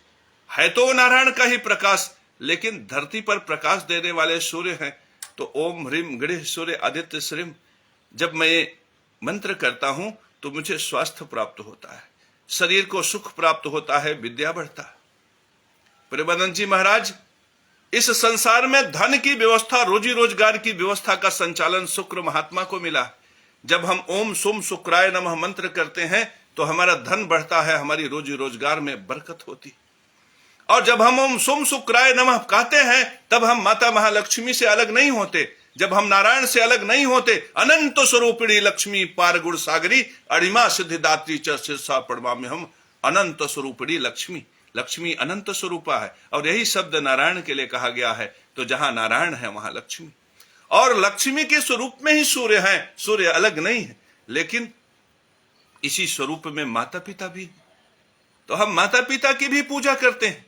है तो नारायण का ही प्रकाश, लेकिन धरती पर प्रकाश देने वाले सूर्य हैं। तो ओम ह्रीम गणेश सूर्य आदित्य श्रीम, जब मैं ये मंत्र करता हूं तो मुझे स्वास्थ्य प्राप्त होता है, शरीर को सुख प्राप्त होता है, विद्या बढ़ता है। प्रेमानंद जी महाराज, इस संसार में धन की व्यवस्था, रोजी रोजगार की व्यवस्था का संचालन शुक्र महात्मा को मिला। जब हम ओम सोम शुक्राय नमः मंत्र करते हैं तो हमारा धन बढ़ता है, हमारी रोजी रोजगार में बरकत होती। और जब हम ओम सोम शुक्राय नमः कहते हैं, तब हम माता महालक्ष्मी से अलग नहीं होते, जब हम नारायण से अलग नहीं होते। अनंत स्वरूपिणी लक्ष्मी पार गुण सागरी अणिमा सिद्धिदात्री च शीर्षा परमा में हम अनंत स्वरूपिणी लक्ष्मी, लक्ष्मी अनंत स्वरूपा है। और यही शब्द नारायण के लिए कहा गया है। तो जहां नारायण है वहां लक्ष्मी, और लक्ष्मी के स्वरूप में ही सूर्य है, सूर्य अलग नहीं है। लेकिन इसी स्वरूप में माता पिता भी, तो हम माता पिता की भी पूजा करते हैं।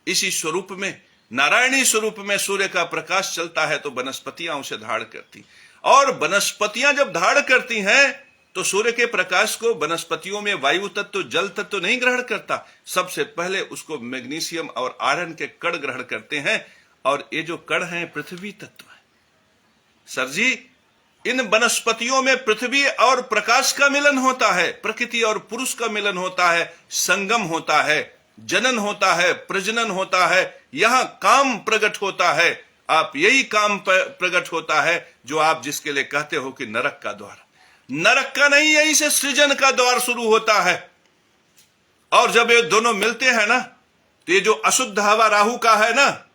इसी स्वरूप में, नारायणी स्वरूप में सूर्य का प्रकाश चलता है तो वनस्पतियां उसे धारण करती, और वनस्पतियां जब धारण करती हैं तो सूर्य के प्रकाश को वनस्पतियों में वायु तत्व, जल तत्व नहीं ग्रहण करता। सबसे पहले उसको मैग्नीशियम और आयरन के कण ग्रहण करते हैं, और ये जो कण हैं पृथ्वी तत्व है। सर जी, इन वनस्पतियों में पृथ्वी और प्रकाश का मिलन होता है, प्रकृति और पुरुष का मिलन होता है, संगम होता है, जनन होता है, प्रजनन होता है, यहां काम प्रकट होता है। आप यही काम प्रकट होता है जो आप जिसके लिए कहते हो कि नरक का द्वार, नरक का नहीं, यहीं से सृजन का द्वार शुरू होता है। और जब ये दोनों मिलते हैं ना, तो ये जो अशुद्ध हवा राहु का है ना,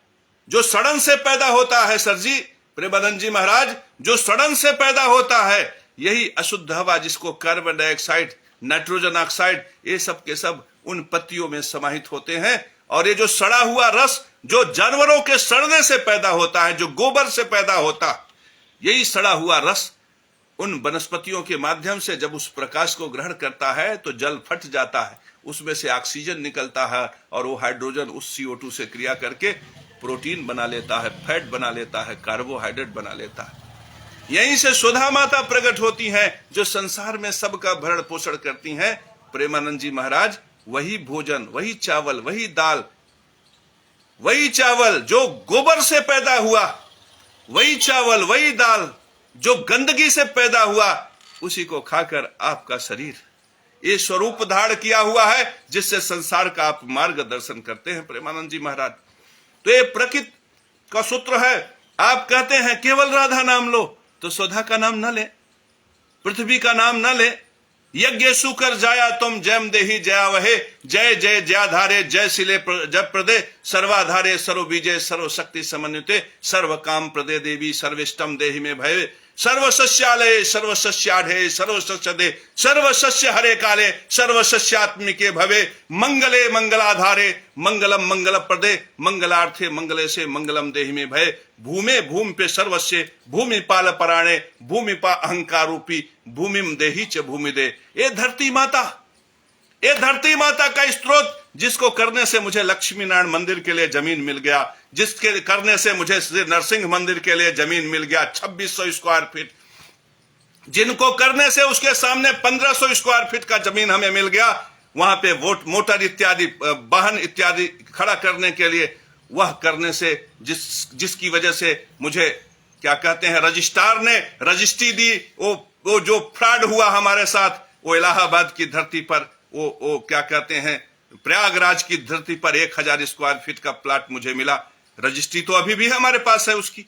जो सड़न से पैदा होता है सर जी, प्रेमानंद जी महाराज, जो सड़न से पैदा होता है, यही अशुद्ध हवा, जिसको कार्बन डाइऑक्साइड, नाइट्रोजन ऑक्साइड, ये सब के सब उन पत्तियों में समाहित होते हैं। और ये जो सड़ा हुआ रस जो जानवरों के सड़ने से पैदा होता है, जो गोबर से पैदा होता, यही सड़ा हुआ रस उन वनस्पतियों के माध्यम से जब उस प्रकाश को ग्रहण करता है तो जल फट जाता है, उसमें से ऑक्सीजन निकलता है, और वो हाइड्रोजन उस CO2 से क्रिया करके प्रोटीन बना लेता है, फैट बना लेता है, कार्बोहाइड्रेट बना लेता है। यहीं से सुधा माता प्रकट होती हैं, जो संसार में सबका भरण पोषण करती हैं। प्रेमानंद जी महाराज, वही भोजन, वही चावल, वही दाल, वही चावल जो गोबर से पैदा हुआ, वही चावल, वही दाल जो गंदगी से पैदा हुआ, उसी को खाकर आपका शरीर ये स्वरूप धारण किया हुआ है, जिससे संसार का आप मार्गदर्शन करते हैं प्रेमानंद जी महाराज। तो ये प्रकृति का सूत्र है। आप कहते हैं केवल राधा नाम लो, तो सुधा का नाम न ले, पृथ्वी का नाम न ले, यज्ञ सुकर जाया तुम जयम देहि जया वहे, जय जय जयाधारे जय शिले जप प्रदे, सर्वाधारे सर्वबीजे सर्वशक्ति समन्विते, सर्व काम प्रदे देवी सर्वेष्टम देहि में भय, सर्वसस्यालय सर्वसस्याढ़े सर्वसस्यदे, सर्वसस्य हरे काले सर्वसस्यात्मिके भवे, मंगले मंगलाधारे मंगलम मंगल प्रदे, मंगलार्थे मंगले से मंगलम देहि में भय, भूमे भूमि पे सर्वस्य भूमि पाल पराणे, भूमि पा अहंकार रूपी भूमिम देहि च भूमि दे। ये धरती माता, ये धरती माता का स्त्रोत जिसको करने से मुझे लक्ष्मी नारायण मंदिर के लिए जमीन मिल गया, जिसके करने से मुझे नरसिंह मंदिर के लिए जमीन मिल गया 2600 स्क्वायर फीट, जिनको करने से उसके सामने 1500 स्क्वायर फीट का जमीन हमें मिल गया, वहां पे मोटर इत्यादि वाहन इत्यादि खड़ा करने के लिए, वह करने से जिसकी वजह से मुझे क्या कहते हैं रजिस्ट्रार ने रजिस्ट्री दी, वो जो फ्रॉड हुआ हमारे साथ, वो इलाहाबाद की धरती पर वो क्या कहते हैं प्रयागराज की धरती पर 1000 स्क्वायर फीट का प्लाट मुझे मिला। रजिस्ट्री तो अभी भी हमारे पास है उसकी,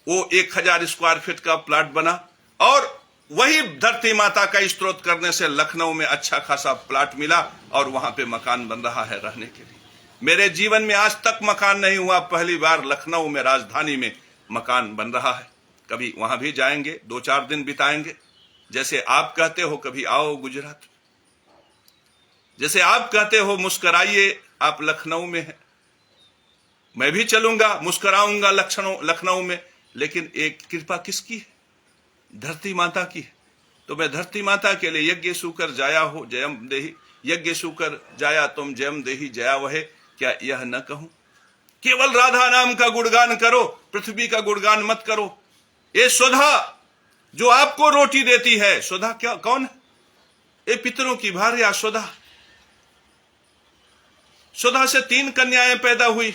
वो 1000 स्क्वायर फीट का प्लाट बना, और वही धरती माता का स्त्रोत करने से लखनऊ में अच्छा खासा प्लाट मिला, और वहां पे मकान बन रहा है रहने के लिए। मेरे जीवन में आज तक मकान नहीं हुआ, पहली बार लखनऊ में राजधानी में मकान बन रहा है। कभी वहां भी जाएंगे, 2-4 दिन बिताएंगे। जैसे आप कहते हो कभी आओ गुजरात, जैसे आप कहते हो मुस्कुराइए, आप लखनऊ में हैं, मैं भी चलूंगा मुस्कुराऊंगा लखनऊ में, लेकिन एक कृपा किसकी है? धरती माता की है। तो मैं धरती माता के लिए यज्ञ सुकर जाया हो जयम देहि, यज्ञ सुकर जाया तुम जयम देहि जया वहे, क्या यह न कहूं? केवल राधा नाम का गुणगान करो, पृथ्वी का गुणगान मत करो। ये सुधा जो आपको रोटी देती है, सुधा क्या कौन है? ये पितरों की भार्या सुधा। सुधा से 3 कन्याएं पैदा हुई।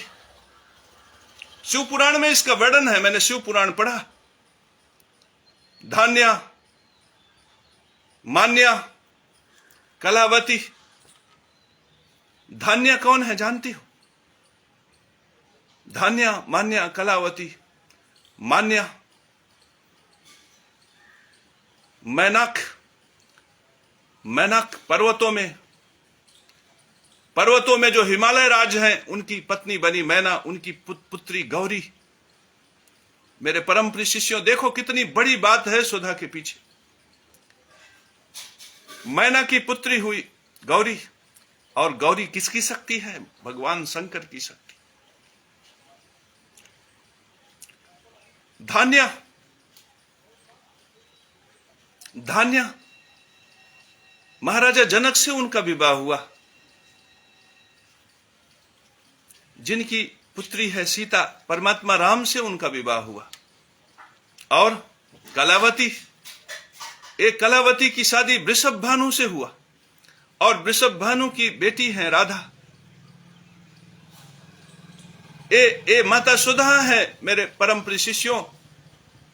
शिव पुराण में इसका वर्णन है, मैंने शिव पुराण पढ़ा। धान्या, मान्या, कलावती। धान्या कौन है जानती हो? धान्या, मान्या, कलावती। मान्या मैनाक, मैनाक पर्वतों में जो हिमालय राज हैं, उनकी पत्नी बनी मैना, उनकी पुत्री गौरी। मेरे परम प्रिय शिष्यों, देखो कितनी बड़ी बात है सुधा के पीछे। मैना की पुत्री हुई गौरी, और गौरी किसकी शक्ति है? भगवान शंकर की शक्ति। धान्या, धान्या महाराजा जनक से उनका विवाह हुआ, जिनकी पुत्री है सीता, परमात्मा राम से उनका विवाह हुआ। और कलावती, एक कलावती की शादी वृषभ भानु से हुआ, और वृषभ भानु की बेटी है राधा। ए माता सुधा है मेरे परम प्रिय शिष्यों।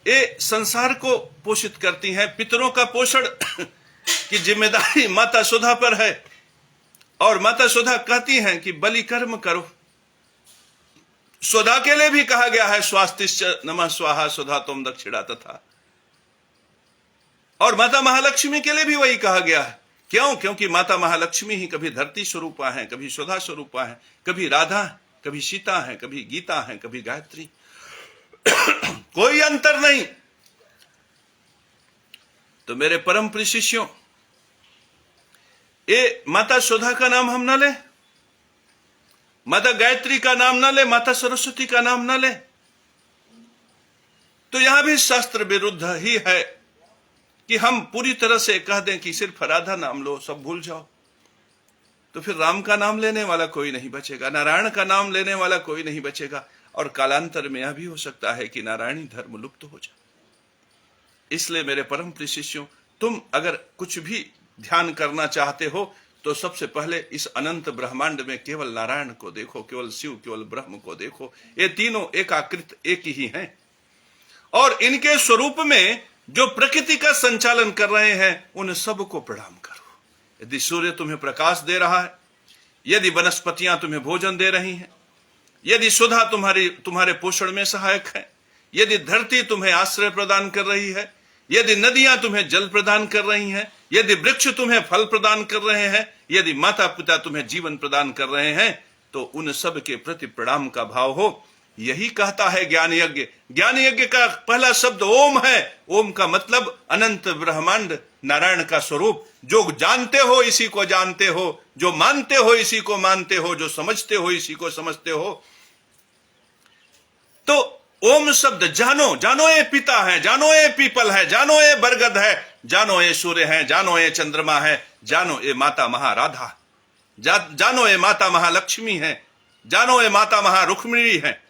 ये संसार को पोषित करती हैं। पितरों का पोषण की जिम्मेदारी माता सुधा पर है, और माता सुधा कहती हैं कि बलि कर्म करो। सुधा के लिए भी कहा गया है स्वास्तिश्च नमः स्वाहा सुधा तुम दक्षिणा तथा, और माता महालक्ष्मी के लिए भी वही कहा गया है। क्यों? क्योंकि माता महालक्ष्मी ही कभी धरती स्वरूपा है, कभी सुधा स्वरूपा है, कभी राधा, कभी सीता है, कभी गीता है, कभी गायत्री। कोई अंतर नहीं। तो मेरे परम प्रिय शिष्यों, ये माता सुधा का नाम हम न ले, माता गायत्री का नाम न ले, माता सरस्वती का नाम न ले, तो यहां भी शास्त्र विरुद्ध ही है कि हम पूरी तरह से कह दें कि सिर्फ राधा नाम लो, सब भूल जाओ। तो फिर राम का नाम लेने वाला कोई नहीं बचेगा, नारायण का नाम लेने वाला कोई नहीं बचेगा, और कालांतर में यह भी हो सकता है कि नारायणी धर्म लुप्त हो जाए। इसलिए मेरे परम प्रिय शिष्यों, तुम अगर कुछ भी ध्यान करना चाहते हो तो सबसे पहले इस अनंत ब्रह्मांड में केवल नारायण को देखो, केवल शिव, केवल ब्रह्म को देखो। ये तीनों एकाकृत एक ही हैं, और इनके स्वरूप में जो प्रकृति का संचालन कर रहे हैं उन सबको प्रणाम करो। यदि सूर्य तुम्हें प्रकाश दे रहा है, यदि वनस्पतियां तुम्हें भोजन दे रही हैं, यदि सुधा तुम्हारे पोषण में सहायक है, यदि धरती तुम्हें आश्रय प्रदान कर रही है, यदि नदियां तुम्हें जल प्रदान कर रही हैं, यदि वृक्ष तुम्हें फल प्रदान कर रहे हैं, यदि माता पिता तुम्हें जीवन प्रदान कर रहे हैं, तो उन सब के प्रति प्रणाम का भाव हो। यही कहता है ज्ञान यज्ञ। ज्ञान यज्ञ का पहला शब्द ओम है। ओम का मतलब अनंत ब्रह्मांड नारायण का स्वरूप। जो जानते हो इसी को जानते हो, जो मानते हो इसी को मानते हो, जो समझते हो इसी को समझते हो। तो ओम शब्द जानो, जानो ये पिता है, जानो ये पीपल है, जानो ये बरगद है, जानो ये सूर्य है, जानो ये चंद्रमा है, जानो ये माता महाराधा, जानो ये माता महालक्ष्मी है, जानो ये माता महारुक्मिणी है,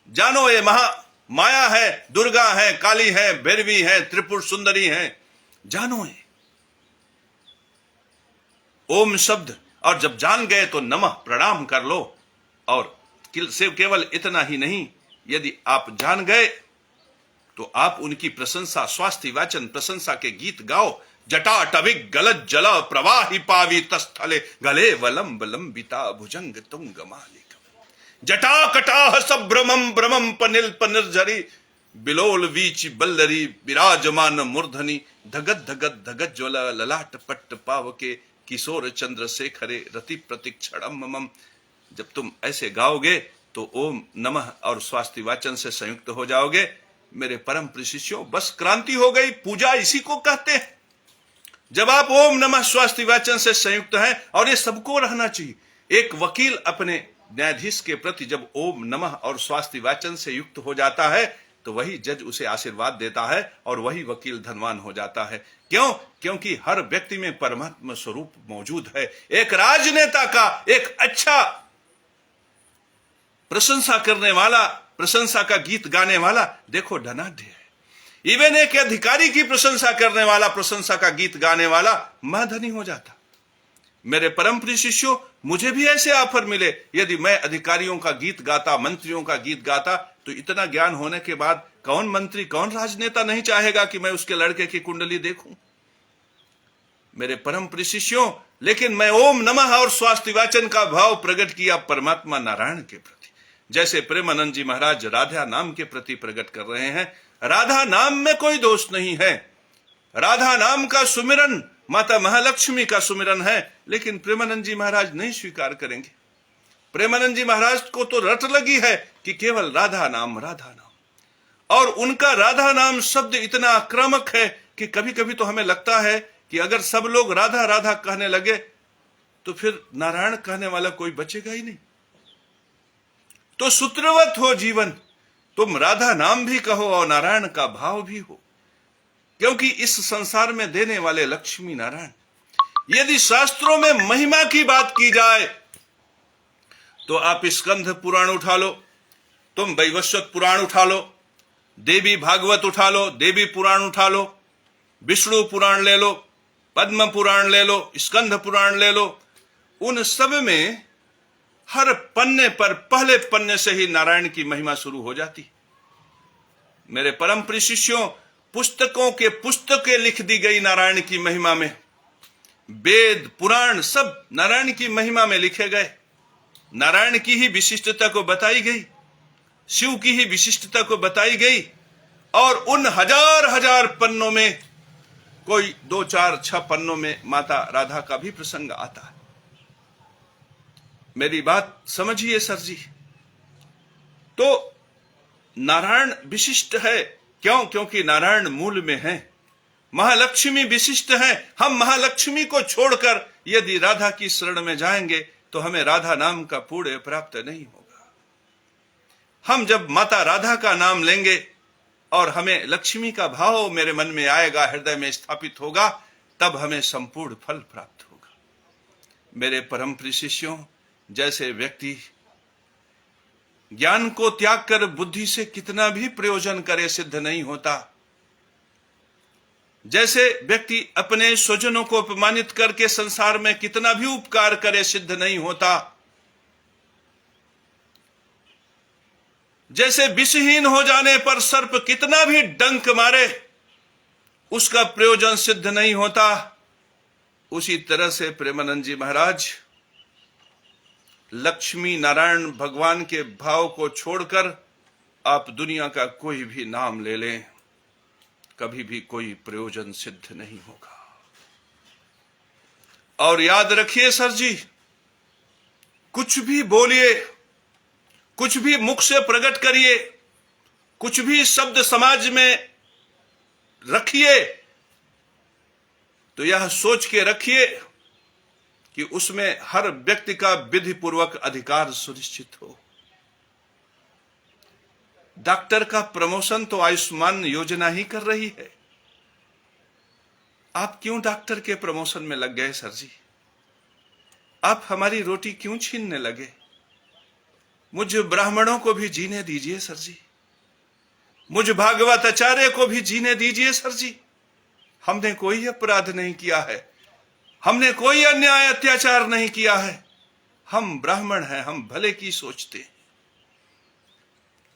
जानो ये महा माया है, दुर्गा है, काली है, भैरवी है, त्रिपुर सुंदरी है, जानो ये ओम शब्द। और जब जान गए तो नमः प्रणाम कर लो। और सिर्फ केवल इतना ही नहीं, यदि आप जान गए तो आप उनकी प्रशंसा, स्वास्थ्य वाचन प्रशंसा के गीत गाओ। जटा टविक गलत जल प्रवाहि पावी तस्थले गले वलंब लंबिता भुजंग तुंग मालिक जटा कटाह सभ्रमम भ्रमम पनिल पनिर्झरी बिलोल वीच बल्लरी विराजमान मूर्धनि धगत धगत धगत ज्वल ललाट पट्ट पावके किशोर चंद्र शेखरे रति प्रतीक्षणम मम। जब तुम ऐसे गाओगे तो ओम नमः और स्वास्थ्य वाचन से संयुक्त हो जाओगे। मेरे परम प्रिय शिष्यों, बस क्रांति हो गई। पूजा इसी को कहते हैं। जब आप ओम नमः स्वास्थ्य वाचन से संयुक्त हैं, और ये सबको रहना चाहिए। एक वकील अपने न्यायाधीश के प्रति जब ओम नमः और स्वास्थ्य वाचन से युक्त हो जाता है तो वही जज उसे आशीर्वाद देता है और वही वकील धनवान हो जाता है। क्यों? क्योंकि हर व्यक्ति में परमात्मा स्वरूप मौजूद है। एक राजनेता का एक अच्छा प्रशंसा करने वाला, प्रशंसा का गीत गाने वाला देखो धनाढ्य है। इवन एक अधिकारी की प्रशंसा करने वाला, प्रशंसा का गीत गाने वाला महाधनी हो जाता। मेरे परम प्रिय शिष्यों, मुझे भी ऐसे ऑफर मिले। यदि मैं अधिकारियों का गीत गाता, मंत्रियों का गीत गाता, तो इतना ज्ञान होने के बाद कौन मंत्री, कौन राजनेता नहीं चाहेगा कि मैं उसके लड़के की कुंडली देखूं। मेरे परम प्रिय शिष्यों, लेकिन मैं ओम नमः और स्वास्थ्य वाचन का भाव प्रकट किया परमात्मा नारायण के प्रति। जैसे प्रेमानंद जी महाराज राधा नाम के प्रति प्रकट कर रहे हैं। राधा नाम में कोई दोष नहीं है। राधा नाम का सुमिरन माता महालक्ष्मी का सुमिरन है, लेकिन प्रेमानंद जी महाराज नहीं स्वीकार करेंगे। प्रेमानंद जी महाराज को तो रट लगी है कि केवल राधा नाम, राधा नाम। और उनका राधा नाम शब्द इतना आक्रामक है कि कभी कभी तो हमें लगता है कि अगर सब लोग राधा राधा कहने लगे तो फिर नारायण कहने वाला कोई बचेगा ही नहीं। तो सूत्रवत हो जीवन। तुम राधा नाम भी कहो और नारायण का भाव भी हो, क्योंकि इस संसार में देने वाले लक्ष्मी नारायण। यदि शास्त्रों में महिमा की बात की जाए तो आप स्कंध पुराण उठा लो, तुम वैवस्वत पुराण उठा लो, देवी भागवत उठा लो, देवी पुराण उठा लो, विष्णु पुराण ले लो, पद्म पुराण ले लो, स्कंध पुराण ले लो। उन सब में हर पन्ने पर, पहले पन्ने से ही नारायण की महिमा शुरू हो जाती। मेरे परम प्रिय शिष्यों, पुस्तकों के पुस्तकें लिख दी गई नारायण की महिमा में। वेद पुराण सब नारायण की महिमा में लिखे गए। नारायण की ही विशिष्टता को बताई गई, शिव की ही विशिष्टता को बताई गई। और उन हजार हजार पन्नों में कोई 2, 4, 6 पन्नों में माता राधा का भी प्रसंग आता है। मेरी बात समझिए सर जी। तो नारायण विशिष्ट है। क्यों? क्योंकि नारायण मूल में है। महालक्ष्मी विशिष्ट है। हम महालक्ष्मी को छोड़कर यदि राधा की शरण में जाएंगे तो हमें राधा नाम का पुण्य प्राप्त नहीं होगा। हम जब माता राधा का नाम लेंगे और हमें लक्ष्मी का भाव मेरे मन में आएगा, हृदय में स्थापित होगा, तब हमें संपूर्ण फल प्राप्त होगा। मेरे परम प्रिय शिष्यों, जैसे व्यक्ति ज्ञान को त्याग कर बुद्धि से कितना भी प्रयोजन करे सिद्ध नहीं होता। जैसे व्यक्ति अपने स्वजनों को अपमानित करके संसार में कितना भी उपकार करे सिद्ध नहीं होता। जैसे विषहीन हो जाने पर सर्प कितना भी डंक मारे उसका प्रयोजन सिद्ध नहीं होता। उसी तरह से प्रेमानंद जी महाराज लक्ष्मी नारायण भगवान के भाव को छोड़कर आप दुनिया का कोई भी नाम ले लें, कभी भी कोई प्रयोजन सिद्ध नहीं होगा। और याद रखिए सर जी, कुछ भी बोलिए, कुछ भी मुख से प्रकट करिए, कुछ भी शब्द समाज में रखिए, तो यह सोच के रखिए कि उसमें हर व्यक्ति का विधि पूर्वक अधिकार सुनिश्चित हो। डॉक्टर का प्रमोशन तो आयुष्मान योजना ही कर रही है। आप क्यों डॉक्टर के प्रमोशन में लग गए सर जी? आप हमारी रोटी क्यों छीनने लगे? मुझ ब्राह्मणों को भी जीने दीजिए सर जी, मुझ भागवत आचार्य को भी जीने दीजिए सर जी। हमने कोई अपराध नहीं किया है, हमने कोई अन्याय अत्याचार नहीं किया है। हम ब्राह्मण हैं, हम भले की सोचते हैं।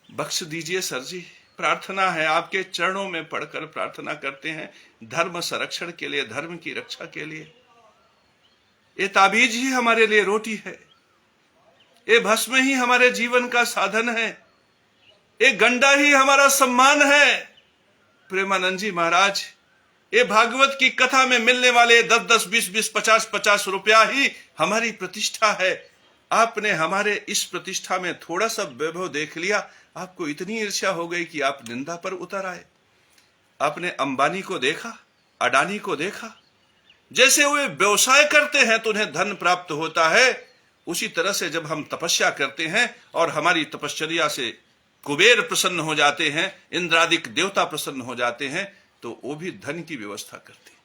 बख्श दीजिए सर जी। प्रार्थना है, आपके चरणों में पड़कर प्रार्थना करते हैं, धर्म संरक्षण के लिए, धर्म की रक्षा के लिए। ये ताबीज ही हमारे लिए रोटी है, ये भस्म ही हमारे जीवन का साधन है, ये गंडा ही हमारा सम्मान है। प्रेमानंद जी महाराज, ये भागवत की कथा में मिलने वाले 10-10, 20-20, 50-50 रुपया ही हमारी प्रतिष्ठा है। आपने हमारे इस प्रतिष्ठा में थोड़ा सा वैभव देख लिया, आपको इतनी ईर्ष्या हो गई कि आप निंदा पर उतर आए। आपने अंबानी को देखा, अडानी को देखा, जैसे वे व्यवसाय करते हैं तो उन्हें धन प्राप्त होता है, उसी तरह से जब हम तपस्या करते हैं और हमारी तपश्चर्या से कुबेर प्रसन्न हो जाते हैं, इंद्रादिक देवता प्रसन्न हो जाते हैं, तो वो भी धन की व्यवस्था करते हैं।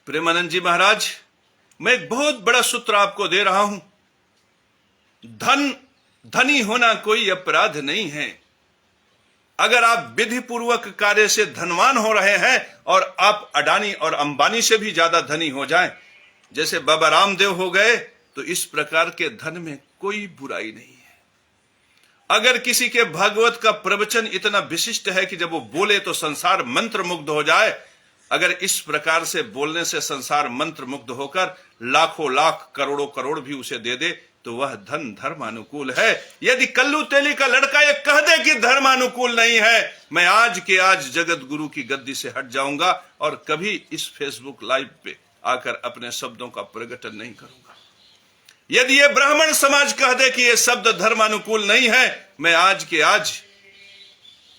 प्रेमानंद जी महाराज, मैं एक बहुत बड़ा सूत्र आपको दे रहा हूं। धनी होना कोई अपराध नहीं है। अगर आप विधि पूर्वक कार्य से धनवान हो रहे हैं और आप अडानी और अंबानी से भी ज्यादा धनी हो जाएं, जैसे बाबा रामदेव हो गए, तो इस प्रकार के धन में कोई बुराई नहीं है। अगर किसी के भागवत का प्रवचन इतना विशिष्ट है कि जब वो बोले तो संसार मंत्र मुग्ध हो जाए, अगर इस प्रकार से बोलने से संसार मंत्र मुग्ध होकर लाखों लाख करोड़ों करोड़ भी उसे दे दे, तो वह धन धर्मानुकूल है। यदि कल्लू तेली का लड़का ये कह दे कि धर्मानुकूल नहीं है, मैं आज के आज जगत गुरु की गद्दी से हट जाऊंगा और कभी इस फेसबुक लाइव पे आकर अपने शब्दों का प्रकटन नहीं करूंगा। यदि ये ब्राह्मण समाज कह दे कि ये शब्द धर्मानुकूल नहीं है, मैं आज के आज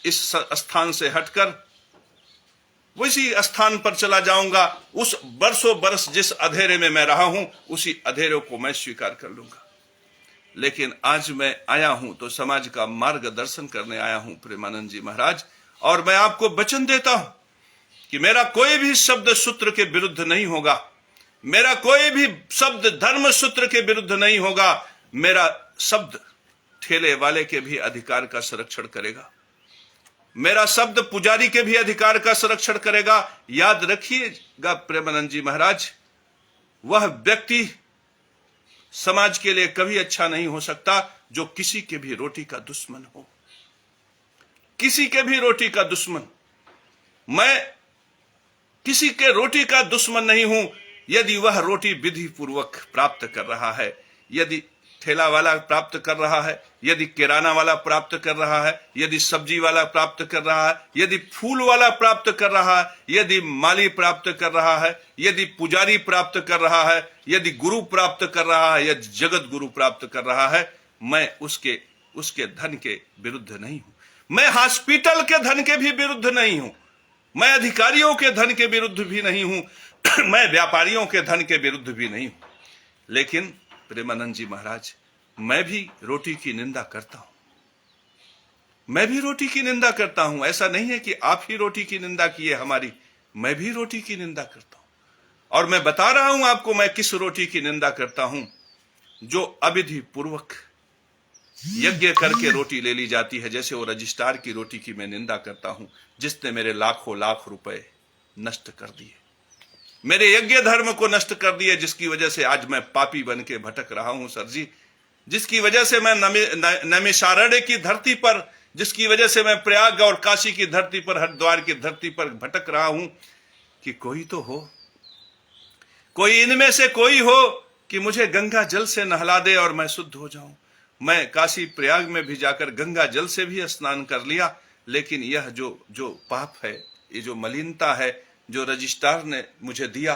इस स्थान से हटकर उसी स्थान पर चला जाऊंगा। उस बरसों बरस जिस अंधेरे में मैं रहा हूं, उसी अंधेरे को मैं स्वीकार कर लूंगा। लेकिन आज मैं आया हूं तो समाज का मार्गदर्शन करने आया हूं प्रेमानंद जी महाराज, और मैं आपको वचन देता हूं कि मेरा कोई भी शब्द सूत्र के विरुद्ध नहीं होगा, मेरा कोई भी शब्द धर्म सूत्र के विरुद्ध नहीं होगा। मेरा शब्द ठेले वाले के भी अधिकार का संरक्षण करेगा, मेरा शब्द पुजारी के भी अधिकार का संरक्षण करेगा। याद रखिएगा प्रेमानंद जी महाराज, वह व्यक्ति समाज के लिए कभी अच्छा नहीं हो सकता जो किसी के भी रोटी का दुश्मन हो, किसी के भी रोटी का दुश्मन। मैं किसी के रोटी का दुश्मन नहीं हूं यदि वह रोटी विधि पूर्वक प्राप्त कर रहा है, यदि ठेला वाला प्राप्त कर रहा है, यदि किराना वाला प्राप्त कर रहा है, यदि सब्जी वाला प्राप्त कर रहा है, यदि फूल वाला प्राप्त कर रहा है, यदि माली प्राप्त कर रहा है, यदि पुजारी प्राप्त कर रहा है, यदि गुरु प्राप्त कर रहा है, यदि जगत गुरु प्राप्त कर रहा है, मैं उसके धन के विरुद्ध नहीं हूं। मैं हॉस्पिटल के धन के भी विरुद्ध नहीं हूं, मैं अधिकारियों के धन के विरुद्ध भी नहीं हूं, मैं व्यापारियों के धन के विरुद्ध भी नहीं हूं। लेकिन प्रेमानंद जी महाराज, मैं भी रोटी की निंदा करता हूं, मैं भी रोटी की निंदा करता हूं। ऐसा नहीं है कि आप ही रोटी की निंदा किए हमारी, मैं भी रोटी की निंदा करता हूं। और मैं बता रहा हूं आपको मैं किस रोटी की निंदा करता हूं, जो अविधि पूर्वक यज्ञ करके रोटी ले ली जाती है, जैसे वो रजिस्ट्रार की रोटी की मैं निंदा करता हूं, जिसने मेरे लाखों लाख रुपए नष्ट कर दिए, मेरे यज्ञ धर्म को नष्ट कर दिए, जिसकी वजह से आज मैं पापी बन के भटक रहा हूं सर जी, जिसकी वजह से मैं नैमिषारण्य की धरती पर, जिसकी वजह से मैं प्रयाग और काशी की धरती पर, हरिद्वार की धरती पर भटक रहा हूं। कि कोई तो हो, कोई इनमें से कोई हो कि मुझे गंगा जल से नहला दे और मैं शुद्ध हो जाऊं। मैं काशी प्रयाग में भी जाकर गंगा जल से भी स्नान कर लिया, लेकिन यह जो पाप है, ये जो मलिनता है, जो रजिस्ट्रार ने मुझे दिया,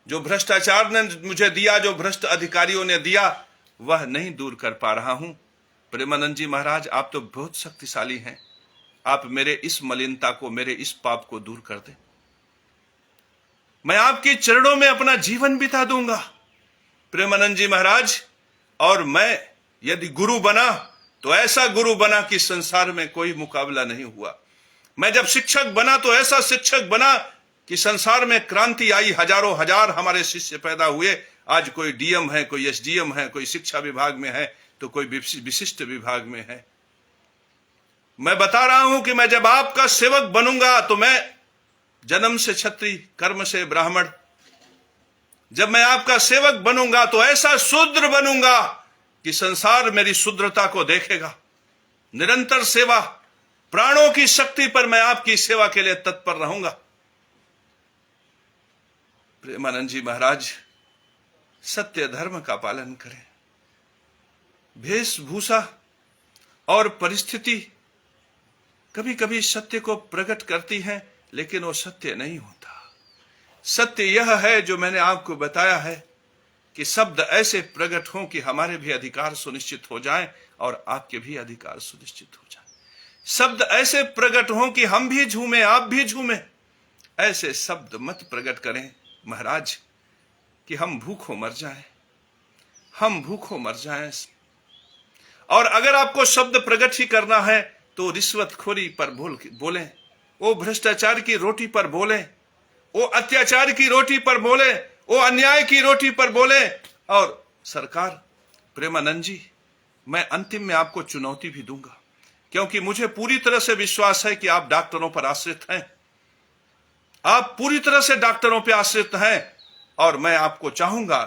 जो भ्रष्टाचार ने मुझे दिया, जो भ्रष्ट अधिकारियों ने दिया, वह नहीं दूर कर पा रहा हूं। प्रेमानंद जी महाराज, आप तो बहुत शक्तिशाली हैं, आप मेरे इस मलिनता को, मेरे इस पाप को दूर कर दें। मैं आपके चरणों में अपना जीवन बिता दूंगा प्रेमानंद जी महाराज। और मैं यदि गुरु बना तो ऐसा गुरु बना कि संसार में कोई मुकाबला नहीं हुआ। मैं जब शिक्षक बना तो ऐसा शिक्षक बना कि संसार में क्रांति आई, हजारों हजार हमारे शिष्य पैदा हुए। आज कोई डीएम है, कोई एसडीएम है, कोई शिक्षा विभाग में है, तो कोई विशिष्ट विभाग में है। मैं बता रहा हूं कि मैं जब आपका सेवक बनूंगा तो मैं जन्म से क्षत्रिय, कर्म से ब्राह्मण, जब मैं आपका सेवक बनूंगा तो ऐसा शूद्र बनूंगा कि संसार मेरी शूद्रता को देखेगा। निरंतर सेवा, प्राणों की शक्ति पर मैं आपकी सेवा के लिए तत्पर रहूंगा। प्रेमानंद जी महाराज, सत्य धर्म का पालन करें। वेशभूषा और परिस्थिति कभी कभी सत्य को प्रकट करती हैं, लेकिन वो सत्य नहीं होता। सत्य यह है जो मैंने आपको बताया है कि शब्द ऐसे प्रकट हों कि हमारे भी अधिकार सुनिश्चित हो जाएं और आपके भी अधिकार सुनिश्चित हो जाएं। शब्द ऐसे प्रकट हों कि हम भी झूमें, आप भी झूमें। ऐसे शब्द मत प्रकट करें महाराज कि हम भूखों मर जाएं, हम भूखों मर जाएं। और अगर आपको शब्द प्रकट ही करना है तो रिश्वतखोरी पर बोलें, वो भ्रष्टाचार की रोटी पर बोलें, वो अत्याचार की रोटी पर बोले, वो अन्याय की रोटी पर बोले। और सरकार, प्रेमानंद जी, मैं अंतिम में आपको चुनौती भी दूंगा, क्योंकि मुझे पूरी तरह से विश्वास है कि आप डॉक्टरों पर आश्रित हैं, आप पूरी तरह से डॉक्टरों पर आश्रित हैं। और मैं आपको चाहूंगा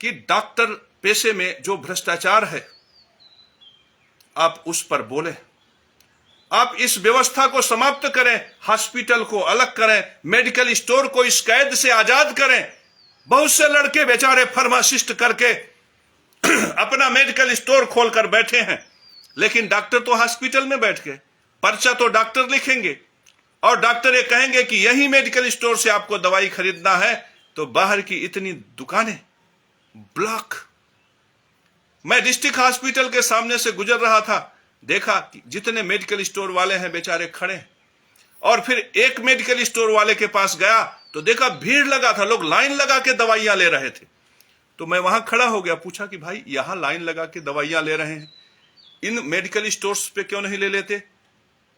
कि डॉक्टर पेशे में जो भ्रष्टाचार है आप उस पर बोले, आप इस व्यवस्था को समाप्त करें, हॉस्पिटल को अलग करें, मेडिकल स्टोर को इस कैद से आजाद करें। बहुत से लड़के बेचारे फार्मासिस्ट करके अपना मेडिकल स्टोर खोलकर बैठे हैं, लेकिन डॉक्टर तो हॉस्पिटल में बैठ के पर्चा तो डॉक्टर लिखेंगे और डॉक्टर ये कहेंगे कि यही मेडिकल स्टोर से आपको दवाई खरीदना है, तो बाहर की इतनी दुकानें ब्लॉक। मैं डिस्ट्रिक्ट हॉस्पिटल के सामने से गुजर रहा था, देखा कि जितने मेडिकल स्टोर वाले हैं बेचारे खड़े, और फिर एक मेडिकल स्टोर वाले के पास गया तो देखा भीड़ लगा था, लोग लाइन लगा के दवाइयां ले रहे थे। तो मैं वहां खड़ा हो गया, पूछा कि भाई यहां लाइन लगा के दवाइयां ले रहे हैं, इन मेडिकल स्टोर्स पे क्यों नहीं ले लेते?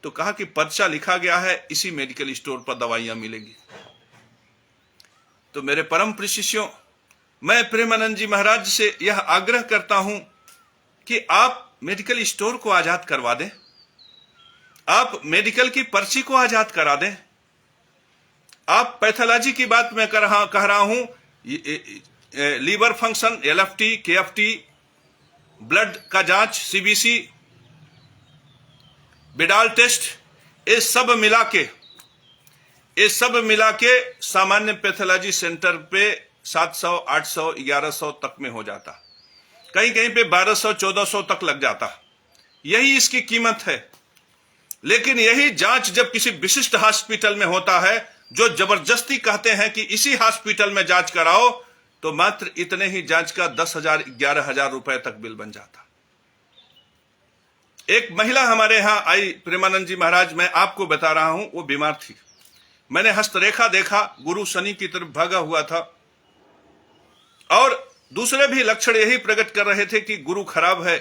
तो कहा कि पर्चा लिखा गया है, इसी मेडिकल स्टोर पर दवाइयां मिलेंगी। तो मेरे परम प्रिय शिष्यों, मैं प्रेमानंद जी महाराज से यह आग्रह करता हूं कि आप मेडिकल स्टोर को आजाद करवा दें, आप मेडिकल की पर्ची को आजाद करा दें। आप पैथोलॉजी की बात मैं कह रहा हूं, liver function, LFT, KFT, blood का जांच, सीबीसी, बिडाल टेस्ट, ये सब मिला के सामान्य पैथोलॉजी सेंटर पे 700, 800, 1100 तक में हो जाता, कहीं कहीं पे 1200, 1400 तक लग जाता। यही इसकी कीमत है। लेकिन यही जांच जब किसी विशिष्ट हॉस्पिटल में होता है, जो जबरदस्ती कहते हैं कि इसी हॉस्पिटल में जांच कराओ, तो मात्र इतने ही जांच का 10,000, 11,000 रुपए तक बिल बन जाता। एक महिला हमारे यहां आई, प्रेमानंद जी महाराज, मैं आपको बता रहा हूं, वो बीमार थी। मैंने हस्तरेखा देखा, गुरु शनि की तरफ भागा हुआ था, और दूसरे भी लक्षण यही प्रकट कर रहे थे कि गुरु खराब है।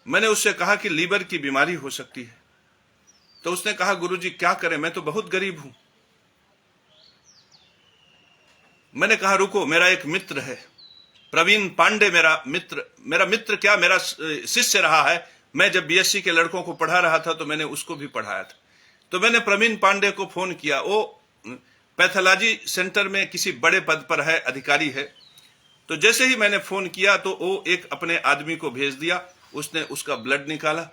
मैंने उससे कहा कि लीवर की बीमारी हो सकती है। तो उसने कहा, गुरुजी क्या करें, मैं तो बहुत गरीब हूं। मैंने कहा रुको, मेरा एक मित्र है प्रवीण पांडे, मेरा मित्र क्या, मेरा शिष्य रहा है। मैं जब बीएससी के लड़कों को पढ़ा रहा था तो मैंने उसको भी पढ़ाया था। तो मैंने प्रवीण पांडे को फोन किया, वो पैथोलॉजी सेंटर में किसी बड़े पद पर है, अधिकारी है। तो जैसे ही मैंने फोन किया तो वो एक अपने आदमी को भेज दिया, उसने उसका ब्लड निकाला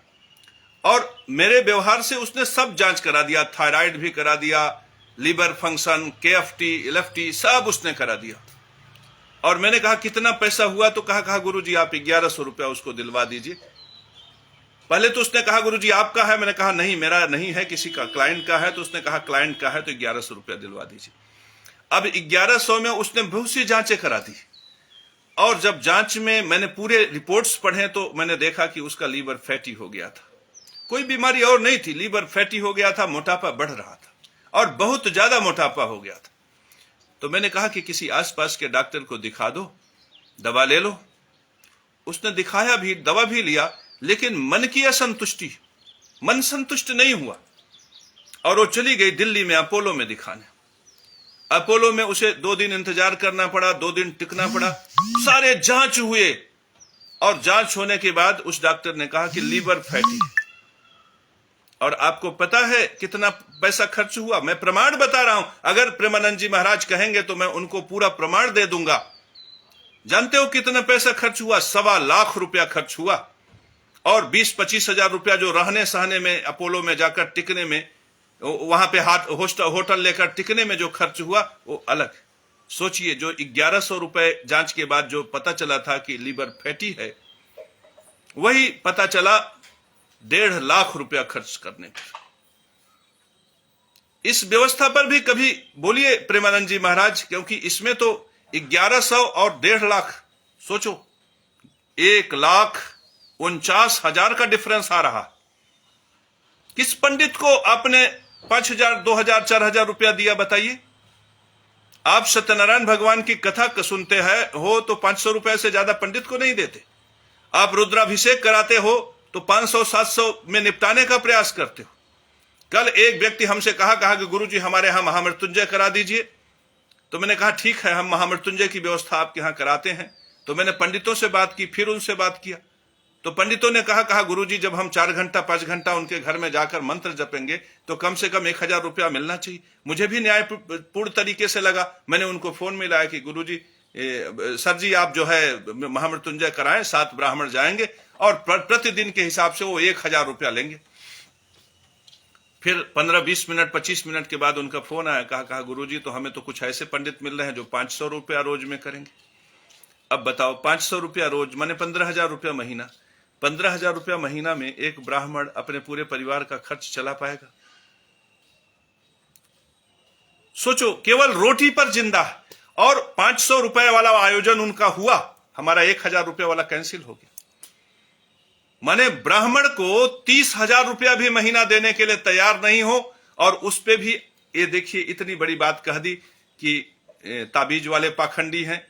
और मेरे व्यवहार से उसने सब जांच करा दिया, थायराइड भी करा दिया, लीवर फंक्शन, केएफटी, एलएफटी सब उसने करा दिया। और मैंने कहा कितना पैसा हुआ? तो कहा गुरुजी आप 1100 रुपया उसको दिलवा दीजिए। पहले तो उसने कहा गुरुजी आपका है, मैंने कहा नहीं मेरा नहीं है, किसी का क्लाइंट का है। तो उसने कहा क्लाइंट का है तो 1100 रुपया दिलवा दीजिए। अब 1100 में उसने बहुत सी जांचें करा दी, और जब जांच में मैंने पूरे रिपोर्ट्स पढ़े तो मैंने देखा कि उसका लीवर फैटी हो गया था। कोई बीमारी और नहीं थी, लीवर फैटी हो गया था, मोटापा बढ़ रहा था और बहुत ज्यादा मोटापा हो गया था। तो मैंने कहा कि किसी आसपास के डॉक्टर को दिखा दो, दवा ले लो। उसने दिखाया भी, दवा भी लिया, लेकिन मन की असंतुष्टि, मन संतुष्ट नहीं हुआ और वो चली गई दिल्ली में अपोलो में दिखाने। अपोलो में उसे 2 दिन इंतजार करना पड़ा, 2 दिन टिकना पड़ा, सारे जांच हुए और जांच होने के बाद उस डॉक्टर ने कहा कि लीवर फैटी। और आपको पता है कितना पैसा खर्च हुआ? मैं प्रमाण बता रहा हूं, अगर प्रेमानंद जी महाराज कहेंगे तो मैं उनको पूरा प्रमाण दे दूंगा। जानते हो कितना पैसा खर्च हुआ? 1.25 लाख रुपया खर्च हुआ, और 20-25 हजार रुपया जो रहने सहने में, अपोलो में जाकर टिकने में, वहां पे होटल लेकर टिकने में जो खर्च हुआ वो अलग। सोचिए, जो 1100 रुपए जांच के बाद जो पता चला था कि लीवर फैटी है, वही पता चला 1.5 लाख रुपया खर्च करने पर। इस व्यवस्था पर भी कभी बोलिए प्रेमानंद जी महाराज, क्योंकि इसमें तो 1100 और 1.5 लाख, सोचो 1,49,000 का डिफरेंस आ रहा। किस पंडित को आपने 5,000, 2,000, 4,000 रुपया दिया बताइए? आप सत्यनारायण भगवान की कथा सुनते हैं हो तो 500 रुपए से ज्यादा पंडित को नहीं देते। आप रुद्राभिषेक कराते हो तो 500-700 में निपटाने का प्रयास करते हो। कल एक व्यक्ति हमसे कहा कि गुरुजी हमारे यहां महामृत्युंजय करा दीजिए। तो मैंने कहा ठीक है, हम महामृत्युंजय की व्यवस्था आपके यहां कराते हैं। तो मैंने पंडितों से बात की, फिर उनसे बात किया तो पंडितों ने कहा गुरुजी जब हम 4 घंटा 5 घंटा उनके घर में जाकर मंत्र जपेंगे तो कम से कम 1,000 रुपया मिलना चाहिए। मुझे भी न्यायपूर्ण तरीके से लगा। मैंने उनको फोन मिलाया कि गुरुजी, सर जी आप जो है महामृत्युंजय कराएं, 7 ब्राह्मण जाएंगे और प्रतिदिन के हिसाब से वो 1,000 रुपया लेंगे। फिर 15-20 मिनट 25 मिनट के बाद उनका फोन आया, कहा गुरुजी तो हमें तो कुछ ऐसे पंडित मिल रहे हैं जो 500 रुपया रोज में करेंगे। अब बताओ, 500 रुपया रोज माने 15,000 रुपया महीना। 15,000 रुपया महीना में एक ब्राह्मण अपने पूरे परिवार का खर्च चला पाएगा? सोचो, केवल रोटी पर जिंदा है। और 500 रुपए वाला आयोजन उनका हुआ, हमारा 1,000 रुपया वाला कैंसिल हो गया। माने ब्राह्मण को 30,000 रुपया भी महीना देने के लिए तैयार नहीं हो, और उस पे भी ये देखिए इतनी बड़ी बात कह दी कि ताबीज वाले पाखंडी हैं,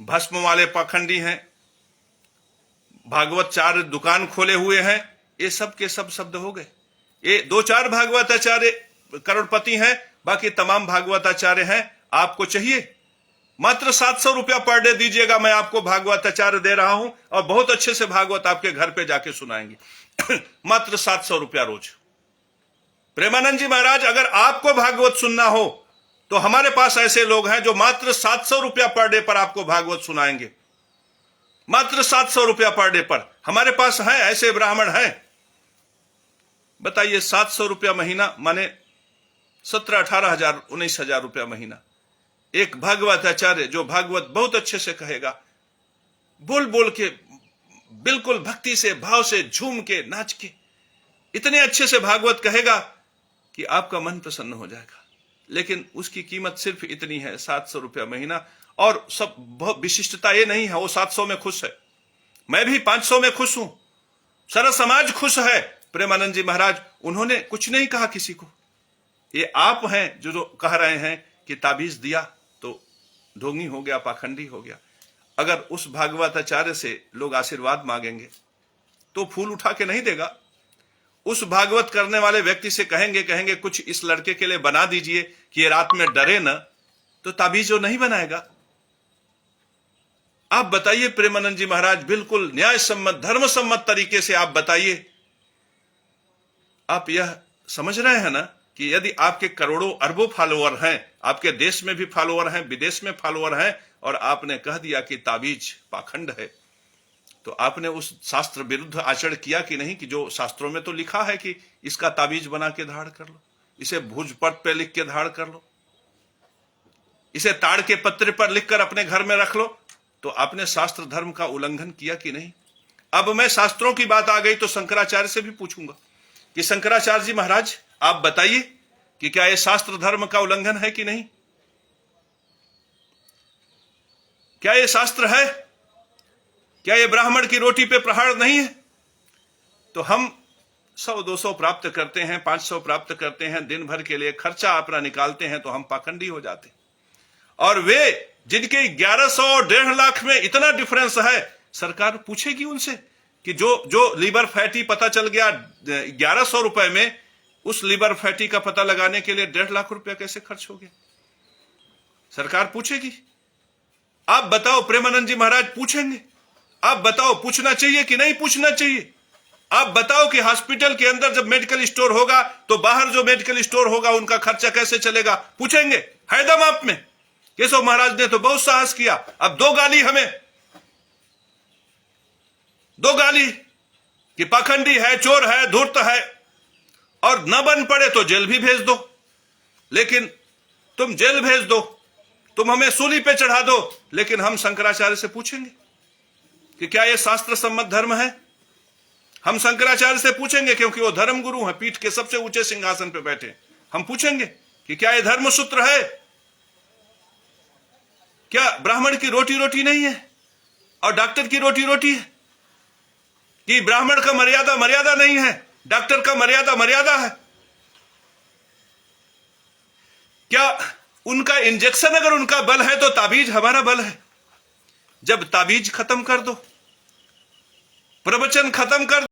भस्म वाले पाखंडी हैं, भागवत 4 दुकान खोले हुए हैं। ये सब के सब शब्द हो गए। ये 2-4 भागवताचार्य करोड़पति हैं, बाकी तमाम भागवताचार्य हैं। आपको चाहिए मात्र 700 रुपया पर डे दीजिएगा, मैं आपको भागवताचार्य दे रहा हूं और बहुत अच्छे से भागवत आपके घर पे जाके सुनाएंगे। मात्र 700 रुपया रोज। प्रेमानंद जी महाराज, अगर आपको भागवत सुनना हो तो हमारे पास ऐसे लोग हैं जो मात्र 700 रुपया पर डे पर आपको भागवत सुनाएंगे। मात्र 700 रुपया पर डे पर हमारे पास हैं, ऐसे ब्राह्मण हैं। बताइए, 700 रुपया महीना माने 17-18 हजार, 19,000 रुपया महीना। एक भागवताचार्य जो भागवत बहुत अच्छे से कहेगा, बोल बोल के, बिल्कुल भक्ति से, भाव से, झूम के, नाच के, इतने अच्छे से भागवत कहेगा कि आपका मन प्रसन्न हो जाएगा। लेकिन उसकी कीमत सिर्फ इतनी है, 700 रुपया महीना। और सब बहुत विशिष्टता ये नहीं है वो 700 में खुश है, मैं भी 500 में खुश हूं, सारा समाज खुश है। प्रेमानंद जी महाराज उन्होंने कुछ नहीं कहा किसी को। ये आप हैं जो कह रहे हैं कि ताबीज दिया तो ढोंगी हो गया, पाखंडी हो गया। अगर उस भागवताचार्य से लोग आशीर्वाद मांगेंगे तो फूल उठा के नहीं देगा। उस भागवत करने वाले व्यक्ति से कहेंगे कुछ इस लड़के के लिए बना दीजिए कि ये रात में डरे न, तो ताबीज वो नहीं बनाएगा। आप बताइए प्रेमानंद जी महाराज, बिल्कुल न्याय सम्मत, धर्म सम्मत तरीके से आप बताइए। आप यह समझ रहे हैं ना कि यदि आपके करोड़ों अरबों फॉलोअर हैं, आपके देश में भी फॉलोअर हैं, विदेश में फॉलोअर हैं, और आपने कह दिया कि ताबीज पाखंड है, तो आपने उस शास्त्र विरुद्ध आचरण किया कि नहीं? कि जो शास्त्रों में तो लिखा है कि इसका ताबीज बना के धारण कर लो, इसे भोजपत्र पे लिख के धारण कर लो, इसे ताड़ के पत्र पर लिखकर अपने घर में रख लो। तो आपने शास्त्र धर्म का उल्लंघन किया कि नहीं? अब मैं शास्त्रों की बात आ गई तो शंकराचार्य से भी पूछूंगा कि शंकराचार्य जी महाराज आप बताइए कि क्या यह शास्त्र धर्म का उल्लंघन है कि नहीं? क्या ये शास्त्र है? क्या ये ब्राह्मण की रोटी पे प्रहार नहीं है? तो हम 100-200 प्राप्त करते हैं, 500 प्राप्त करते हैं, दिन भर के लिए खर्चा अपना निकालते हैं, तो हम पाखंडी हो जाते हैं। और वे जिनके 1100 1.5 लाख में इतना डिफरेंस है, सरकार पूछेगी उनसे कि जो लीवर फैटी पता चल गया 1100 रुपए में, उस लीवर फैटी का पता लगाने के लिए 1.5 लाख रुपया कैसे खर्च हो गया? सरकार पूछेगी। आप बताओ, प्रेमानंद जी महाराज पूछेंगे। आप बताओ, पूछना चाहिए कि नहीं पूछना चाहिए? आप बताओ कि हॉस्पिटल के अंदर जब मेडिकल स्टोर होगा तो बाहर जो मेडिकल स्टोर होगा उनका खर्चा कैसे चलेगा? पूछेंगे। है दम आप में? केशव महाराज ने तो बहुत साहस किया। अब 2 गाली हमें, 2 गाली कि पाखंडी है, चोर है, धूर्त है, और न बन पड़े तो जेल भी भेज दो। लेकिन तुम जेल भेज दो, तुम हमें सूली पे चढ़ा दो, लेकिन हम शंकराचार्य से पूछेंगे कि क्या यह शास्त्र सम्मत धर्म है? हम शंकराचार्य से पूछेंगे, क्योंकि वो धर्म गुरु हैं, पीठ के सबसे ऊंचे सिंहासन पे बैठे। हम पूछेंगे कि क्या यह धर्म सूत्र है? क्या ब्राह्मण की रोटी रोटी नहीं है और डॉक्टर की रोटी रोटी है? कि ब्राह्मण का मर्यादा मर्यादा नहीं है, डॉक्टर का मर्यादा मर्यादा है? क्या उनका इंजेक्शन अगर उनका बल है तो ताबीज हमारा बल है? जब ताबीज खत्म कर दो, प्रवचन खत्म कर